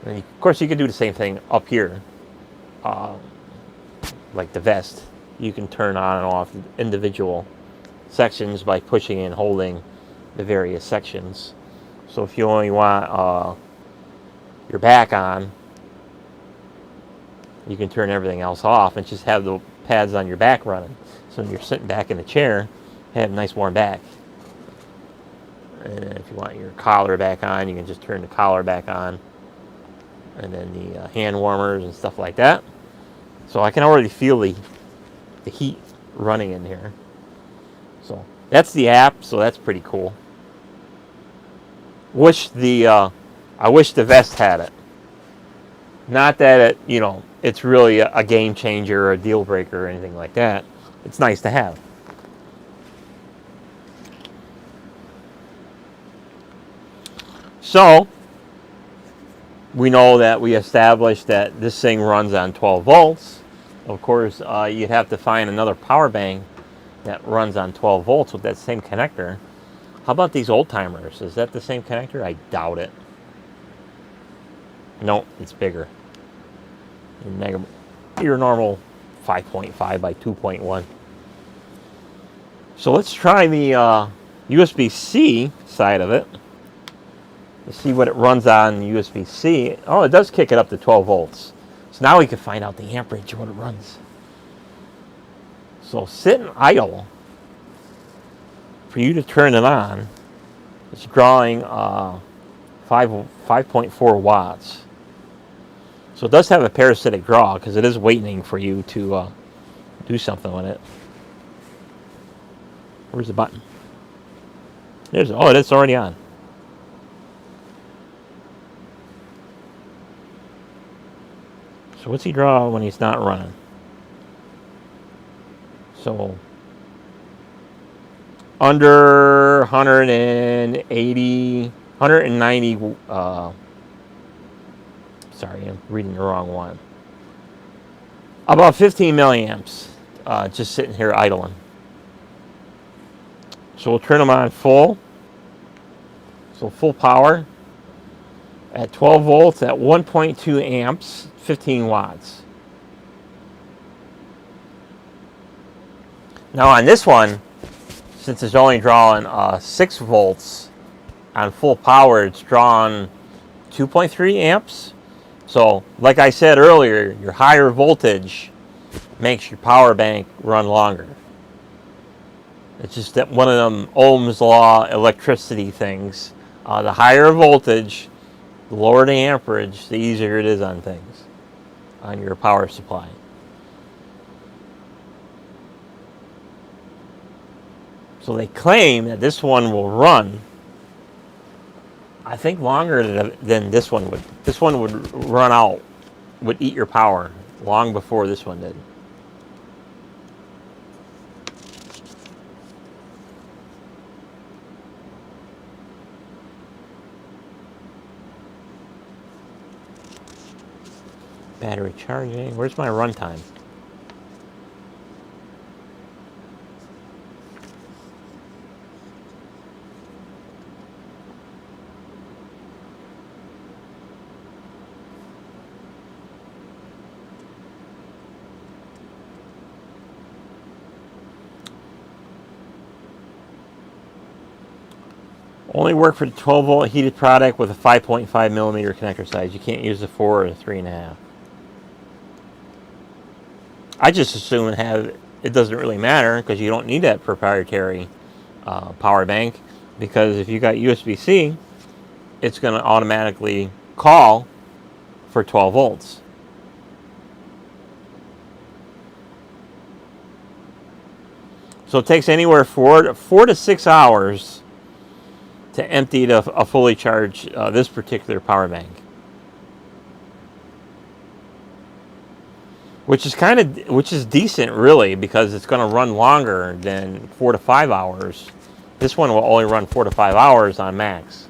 And of course, you can do the same thing up here. Like the vest. You can turn on and off individual sections by pushing and holding the various sections. So if you only want your back on, you can turn everything else off and just have the pads on your back running. So when you're sitting back in the chair, have a nice warm back. And if you want your collar back on, you can just turn the collar back on. And then the hand warmers and stuff like that. So I can already feel the heat running in here. So that's the app, so that's pretty cool. I wish the vest had it. Not that it's really a game changer or a deal breaker or anything like that. It's nice to have. So we know that we established that this thing runs on 12 volts. Of course, you'd have to find another power bank that runs on 12 volts with that same connector. How about these old timers? Is that the same connector? I doubt it. No, it's bigger. Your normal 5.5 by 2.1. So let's try the USB-C side of it. Let's see what it runs on USB-C. Oh, it does kick it up to 12 volts. So now we can find out the amperage of what it runs. So sitting idle, for you to turn it on, it's drawing 5.4 watts. So it does have a parasitic draw because it is waiting for you to do something with it. Where's the button? It's already on. So what's he draw when he's not running? So under 180, 190, sorry, I'm reading the wrong one. About 15 milliamps, just sitting here idling. So we'll turn them on full. So full power at 12 volts at 1.2 amps, 15 watts. Now on this one, since it's only drawing 6 volts on full power, it's drawing 2.3 amps. So like I said earlier, your higher voltage makes your power bank run longer. It's just that one of them Ohm's law electricity things. The higher voltage, the lower the amperage, the easier it is on things, on your power supply. So they claim that this one will run, I think, longer than this one would. This one would run out, would eat your power long before this one did. Battery charging. Where's my runtime? Only work for the 12 volt heated product with a 5.5 millimeter connector size. You can't use the 4 or the 3.5. I just assume it doesn't really matter because you don't need that proprietary power bank, because if you got USB-C, it's going to automatically call for 12 volts. So it takes anywhere 4 to 6 hours to empty a fully charged this particular power bank, which is decent really, because it's going to run longer than 4 to 5 hours. This one will only run 4 to 5 hours on max.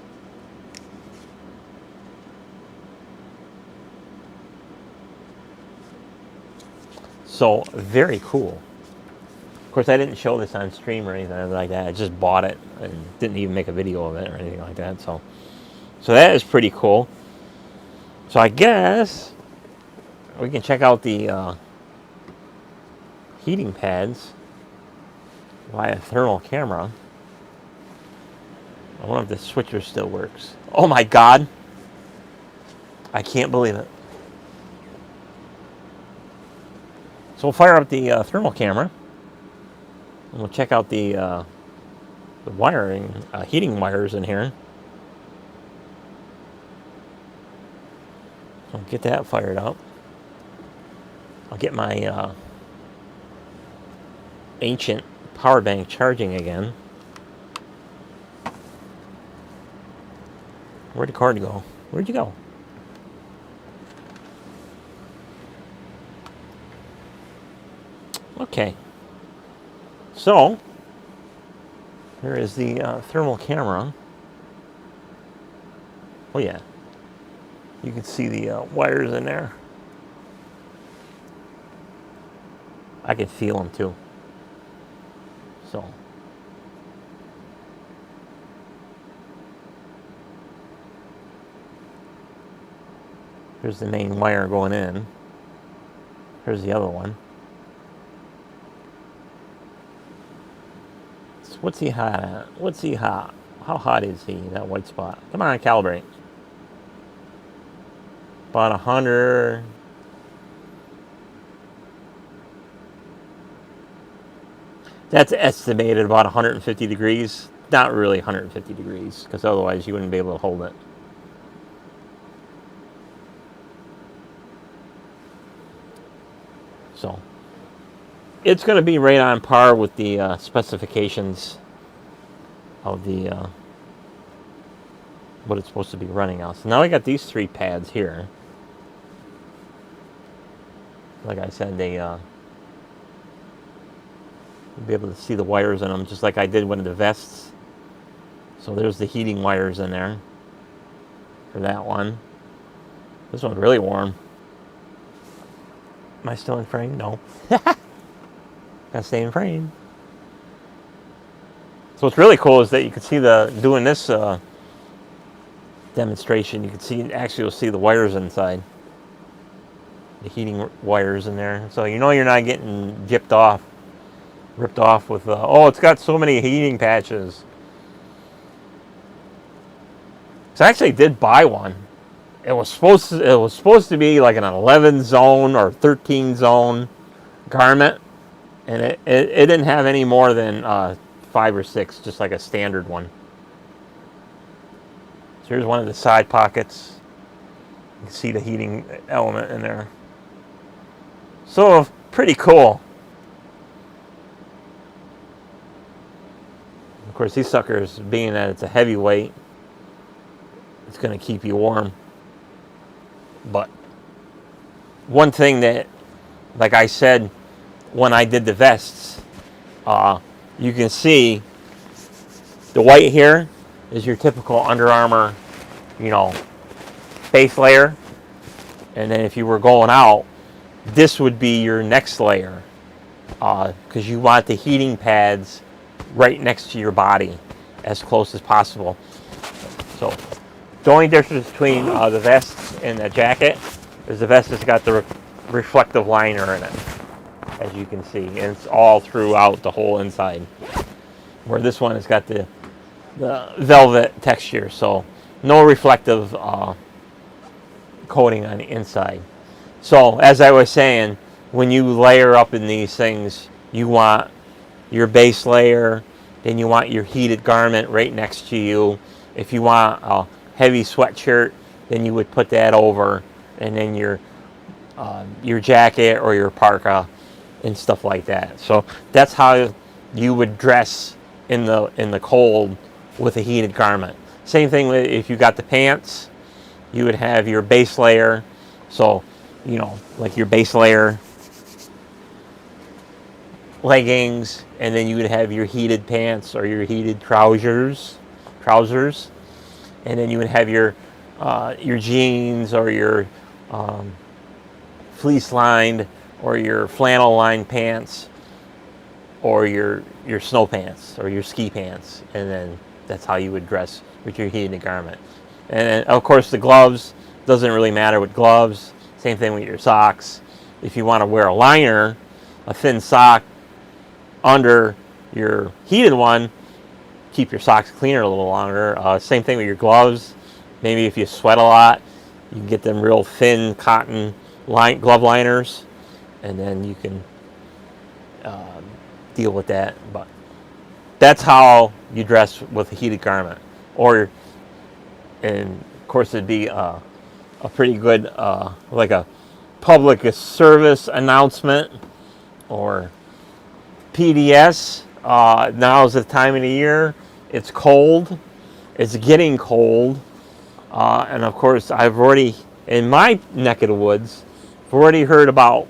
So very cool. Of course, I didn't show this on stream or anything like that. I just bought it and didn't even make a video of it or anything like that. So that is pretty cool. So I guess we can check out the heating pads via thermal camera. I wonder if the switcher still works. Oh my God! I can't believe it. So we'll fire up the thermal camera. And we'll check out the wiring, heating wires in here. So I'll get that fired up. I'll get my ancient power bank charging again. Where'd the cord go? Where'd you go? Okay. So, here is the thermal camera. Oh yeah, you can see the wires in there. I can feel them too. So, here's the main wire going in. Here's the other one. What's he hot at? What's he hot? How hot is he, that white spot? Come on, calibrate. About 100. That's estimated about 150 degrees. Not really 150 degrees, because otherwise you wouldn't be able to hold it. So it's going to be right on par with the specifications of the what it's supposed to be running on. So now I got these 3 pads here. Like I said, they you'll be able to see the wires in them, just like I did one of the vests. So there's the heating wires in there for that one. This one's really warm. Am I still in frame? No. Gotta stay in frame. So what's really cool is that you can see doing this demonstration, you can see, actually you'll see the wires inside. The heating wires in there. So you know you're not getting gypped off ripped off with, oh, it's got so many heating patches. So I actually did buy one. It was supposed to be like an 11 zone or 13 zone garment, and it didn't have any more than 5 or 6, just like a standard one. So here's one of the side pockets. You can see the heating element in there. So pretty cool. Of course, these suckers, being that it's a heavyweight, it's going to keep you warm. But one thing that, like I said, when I did the vests, you can see the white here is your typical Under Armour, base layer. And then if you were going out, this would be your next layer, because you want the heating pads right next to your body as close as possible. So the only difference between the vest and the jacket is the vest has got the reflective liner in it, as you can see, and it's all throughout the whole inside, where this one has got the velvet texture, so no reflective coating on the inside. So as I was saying, when you layer up in these things, you want your base layer, then you want your heated garment right next to you. If you want a heavy sweatshirt, then you would put that over, and then your jacket or your parka and stuff like that. So that's how you would dress in the cold with a heated garment. Same thing with if you got the pants, you would have your base layer. So, like your base layer leggings, and then you would have your heated pants or your heated trousers, and then you would have your jeans or your fleece lined or your flannel lined pants or your snow pants or your ski pants, and then that's how you would dress with your heated garment. And then, of course, the gloves, doesn't really matter with gloves. Same thing with your socks. If you want to wear a liner, a thin sock under your heated one, keep your socks cleaner a little longer. Same thing with your gloves. Maybe if you sweat a lot, you can get them real thin cotton glove liners, and then you can deal with that. But that's how you dress with a heated garment. And of course, it'd be a pretty good, like a public service announcement or PDS. Now is the time of the year. It's cold. It's getting cold. And of course, I've already, in my neck of the woods, I've already heard about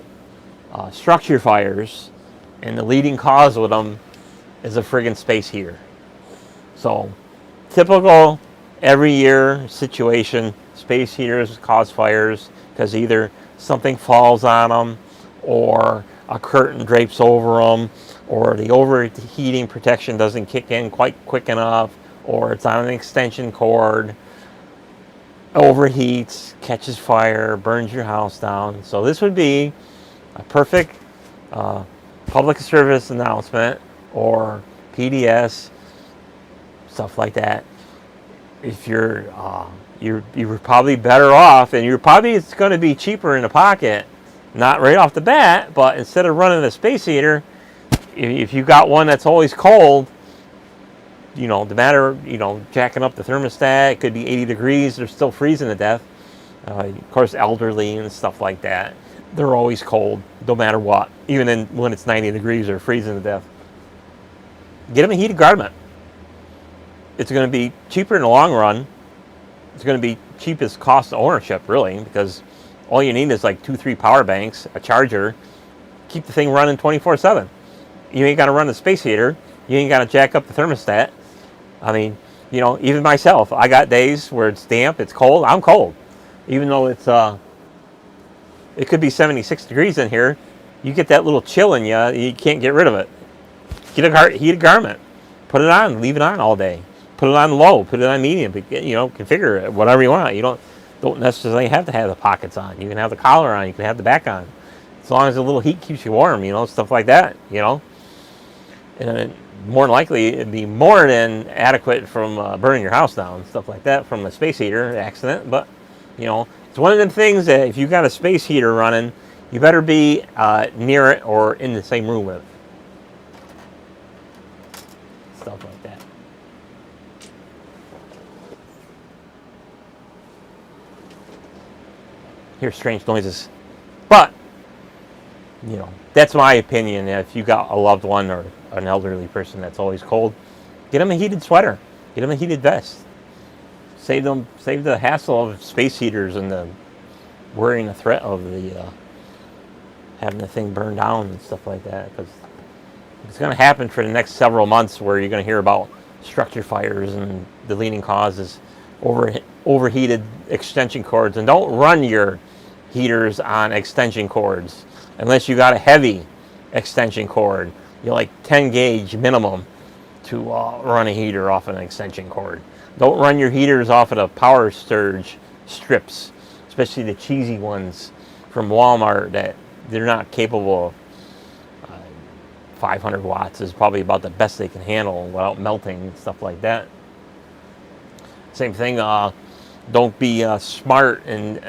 structure fires, and the leading cause with them is a friggin' space heater. So, typical every year situation, space heaters cause fires because either something falls on them, or a curtain drapes over them, or the overheating protection doesn't kick in quite quick enough, or it's on an extension cord, overheats, catches fire, burns your house down. So this would be a perfect public service announcement or PDS, stuff like that. If you're probably better off, and it's going to be cheaper in the pocket, not right off the bat, but instead of running a space heater, if you got one that's always cold, no matter, jacking up the thermostat, it could be 80 degrees, they're still freezing to death. Of course, elderly and stuff like that, they're always cold, no matter what, even when it's 90 degrees or freezing to death. Get them a heated garment. It's going to be cheaper in the long run. It's going to be cheapest cost of ownership, really, because all you need is like 2-3 power banks, a charger, keep the thing running 24/7. You ain't got to run the space heater. You ain't got to jack up the thermostat. I mean, even myself, I got days where it's damp, it's cold. I'm cold, even though it could be 76 degrees in here. You get that little chill in you. You can't get rid of it. Get a heated garment, put it on, leave it on all day. Put it on low, put it on medium, configure it whatever you want. You don't necessarily have to have the pockets on. You can have the collar on, you can have the back on. As long as a little heat keeps you warm, stuff like that, And more than likely, it'd be more than adequate from burning your house down, stuff like that, from a space heater accident. But, it's one of them things that if you got a space heater running, you better be near it or in the same room with it. Stuff like that. Hear strange noises. But, that's my opinion. If you got a loved one or an elderly person that's always cold, get them a heated sweater. Get them a heated vest. Save the hassle of space heaters and the worrying the threat of the having the thing burn down and stuff like that. Because it's going to happen for the next several months, where you're going to hear about structure fires, and the leading cause is overheated extension cords. And don't run your heaters on extension cords unless you got a heavy extension cord. You're like 10 gauge minimum to run a heater off an extension cord. Don't run your heaters off of the power surge strips, especially the cheesy ones from Walmart that they're not capable of. 500 watts is probably about the best they can handle without melting and stuff like that. Same thing, don't be smart, and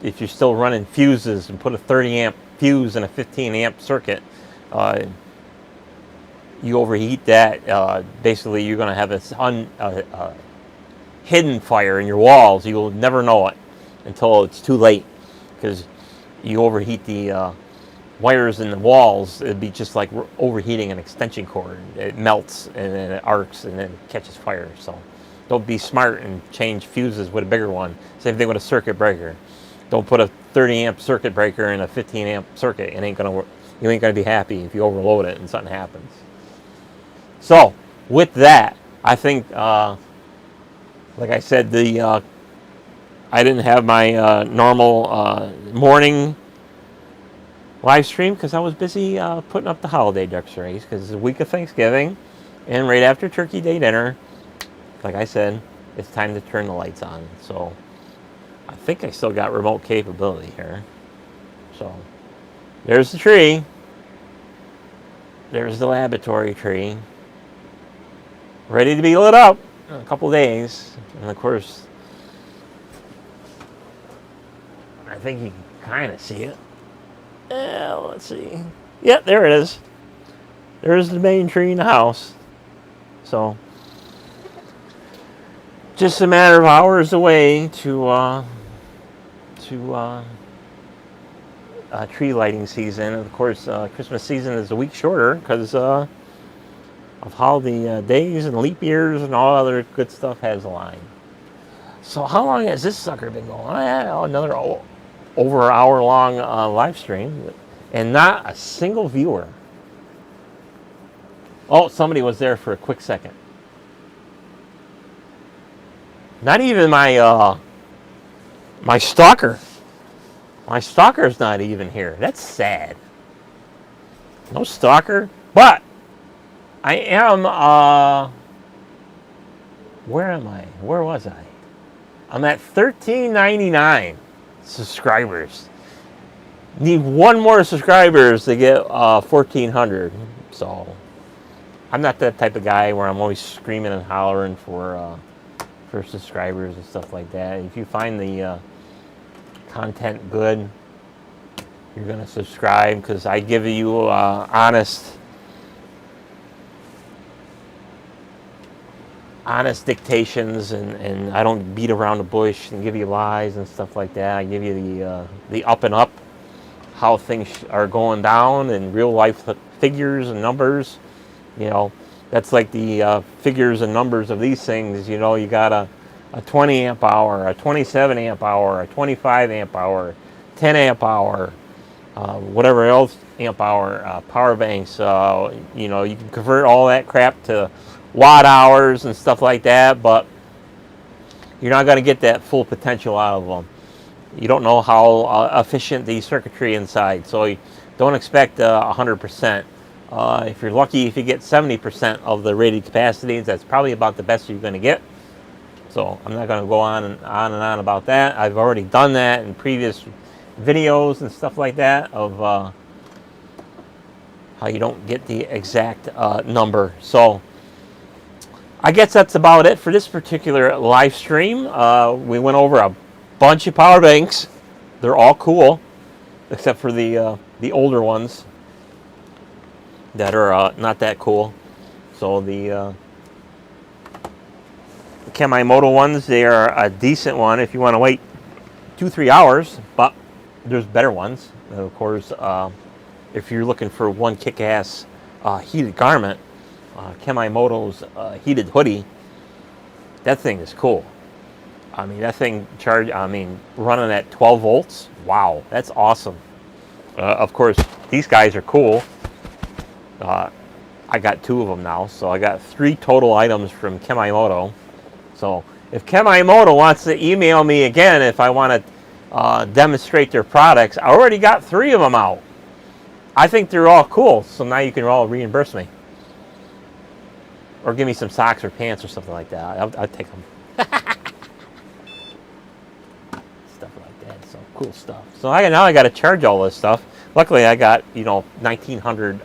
if you're still running fuses, and put a 30 amp fuse in a 15 amp circuit, you overheat that. Basically, you're going to have a hidden fire in your walls. You'll never know it until it's too late, because you overheat the wires in the walls. It'd be just like overheating an extension cord. It melts and then it arcs and then it catches fire. So don't be smart and change fuses with a bigger one. Same thing with a circuit breaker. Don't put a 30 amp circuit breaker in a 15 amp circuit. It ain't gonna work. You ain't gonna be happy if you overload it and something happens. So with that, I think, like I said, I didn't have my normal morning live stream because I was busy putting up the holiday decorations, because it's a week of Thanksgiving, and right after Turkey Day dinner, like I said, it's time to turn the lights on. So I think I still got remote capability here. So there's the tree. There's the laboratory tree, ready to be lit up in a couple days. And of course, I think you can kind of see it. Let's see. Yep, there it is. There's the main tree in the house. So just a matter of hours away to tree lighting season. Of course, Christmas season is a week shorter because of how the days and leap years and all other good stuff has aligned. So how long has this sucker been going? Another over an hour long live stream, and not a single viewer. Oh, somebody was there for a quick second. Not even my my stalker. My stalker's not even here. That's sad. No stalker, but I am. Where am I? Where was I? I'm at 1399 subscribers. Need one more subscribers to get 1400. So I'm not that type of guy where I'm always screaming and hollering for subscribers and stuff like that. If you find the content good, you're gonna subscribe, because I give you honest dictations, and I don't beat around the bush and give you lies and stuff like that. I give you the up and up, how things are going down, and real life figures and numbers. That's like the figures and numbers of these things. You got a 20 amp hour, a 27 amp hour, a 25 amp hour, 10 amp hour, whatever else amp hour, power banks. You can convert all that crap to watt hours and stuff like that, but you're not going to get that full potential out of them. You don't know how efficient the circuitry inside, so you don't expect 100%. If you're lucky, if you get 70% of the rated capacities, that's probably about the best you're going to get. So I'm not going to go on and on about that. I've already done that in previous videos and stuff like that of how you don't get the exact number. So I guess that's about it for this particular live stream. We went over a bunch of power banks. They're all cool, except for the older ones that are not that cool. So the Chemimoto ones, they are a decent one if you want to wait 2-3 hours, but there's better ones. And of course, if you're looking for one kick-ass heated garment, Chemimoto's heated hoodie, that thing is cool. I mean, that thing running at 12 volts, wow, that's awesome. Of course, these guys are cool. I got 2 of them now, so I got 3 total items from Chemimoto. So if Chemimoto wants to email me again if I want to demonstrate their products, I already got 3 of them out. I think they're all cool, so now you can all reimburse me. Or give me some socks or pants or something like that. I'll take them. Stuff like that, so cool stuff. So now I got to charge all this stuff. Luckily, I got 1,900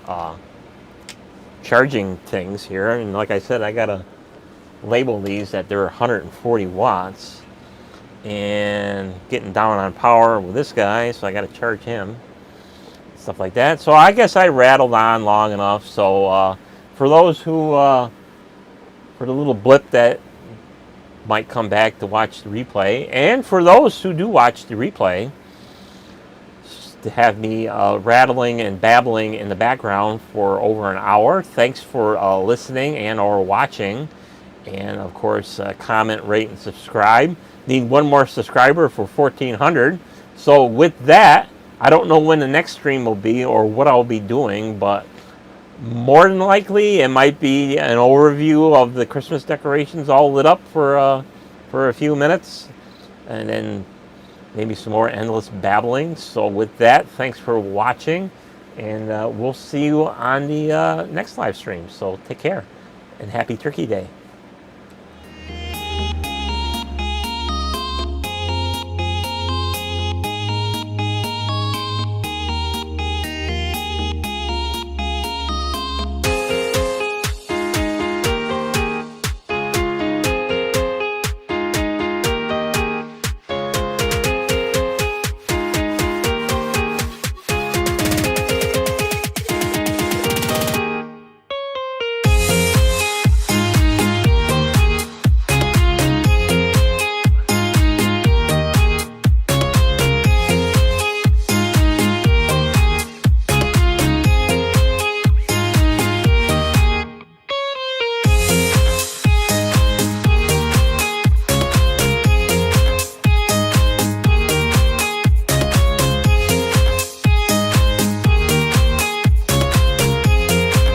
charging things here, and like I said, I got to label these that they're 140 watts, and getting down on power with this guy, so I got to charge him. Stuff like that. So I guess I rattled on long enough. So for those who, for the little blip that might come back to watch the replay, and for those who do watch the replay, to have me rattling and babbling in the background for over an hour, thanks for listening and or watching. And of course, comment, rate, and subscribe. Need one more subscriber for 1,400. So with that, I don't know when the next stream will be or what I'll be doing, but more than likely it might be an overview of the Christmas decorations all lit up for a few minutes, and then maybe some more endless babbling. So with that, thanks for watching, and we'll see you on the next live stream. So take care, and happy Turkey Day.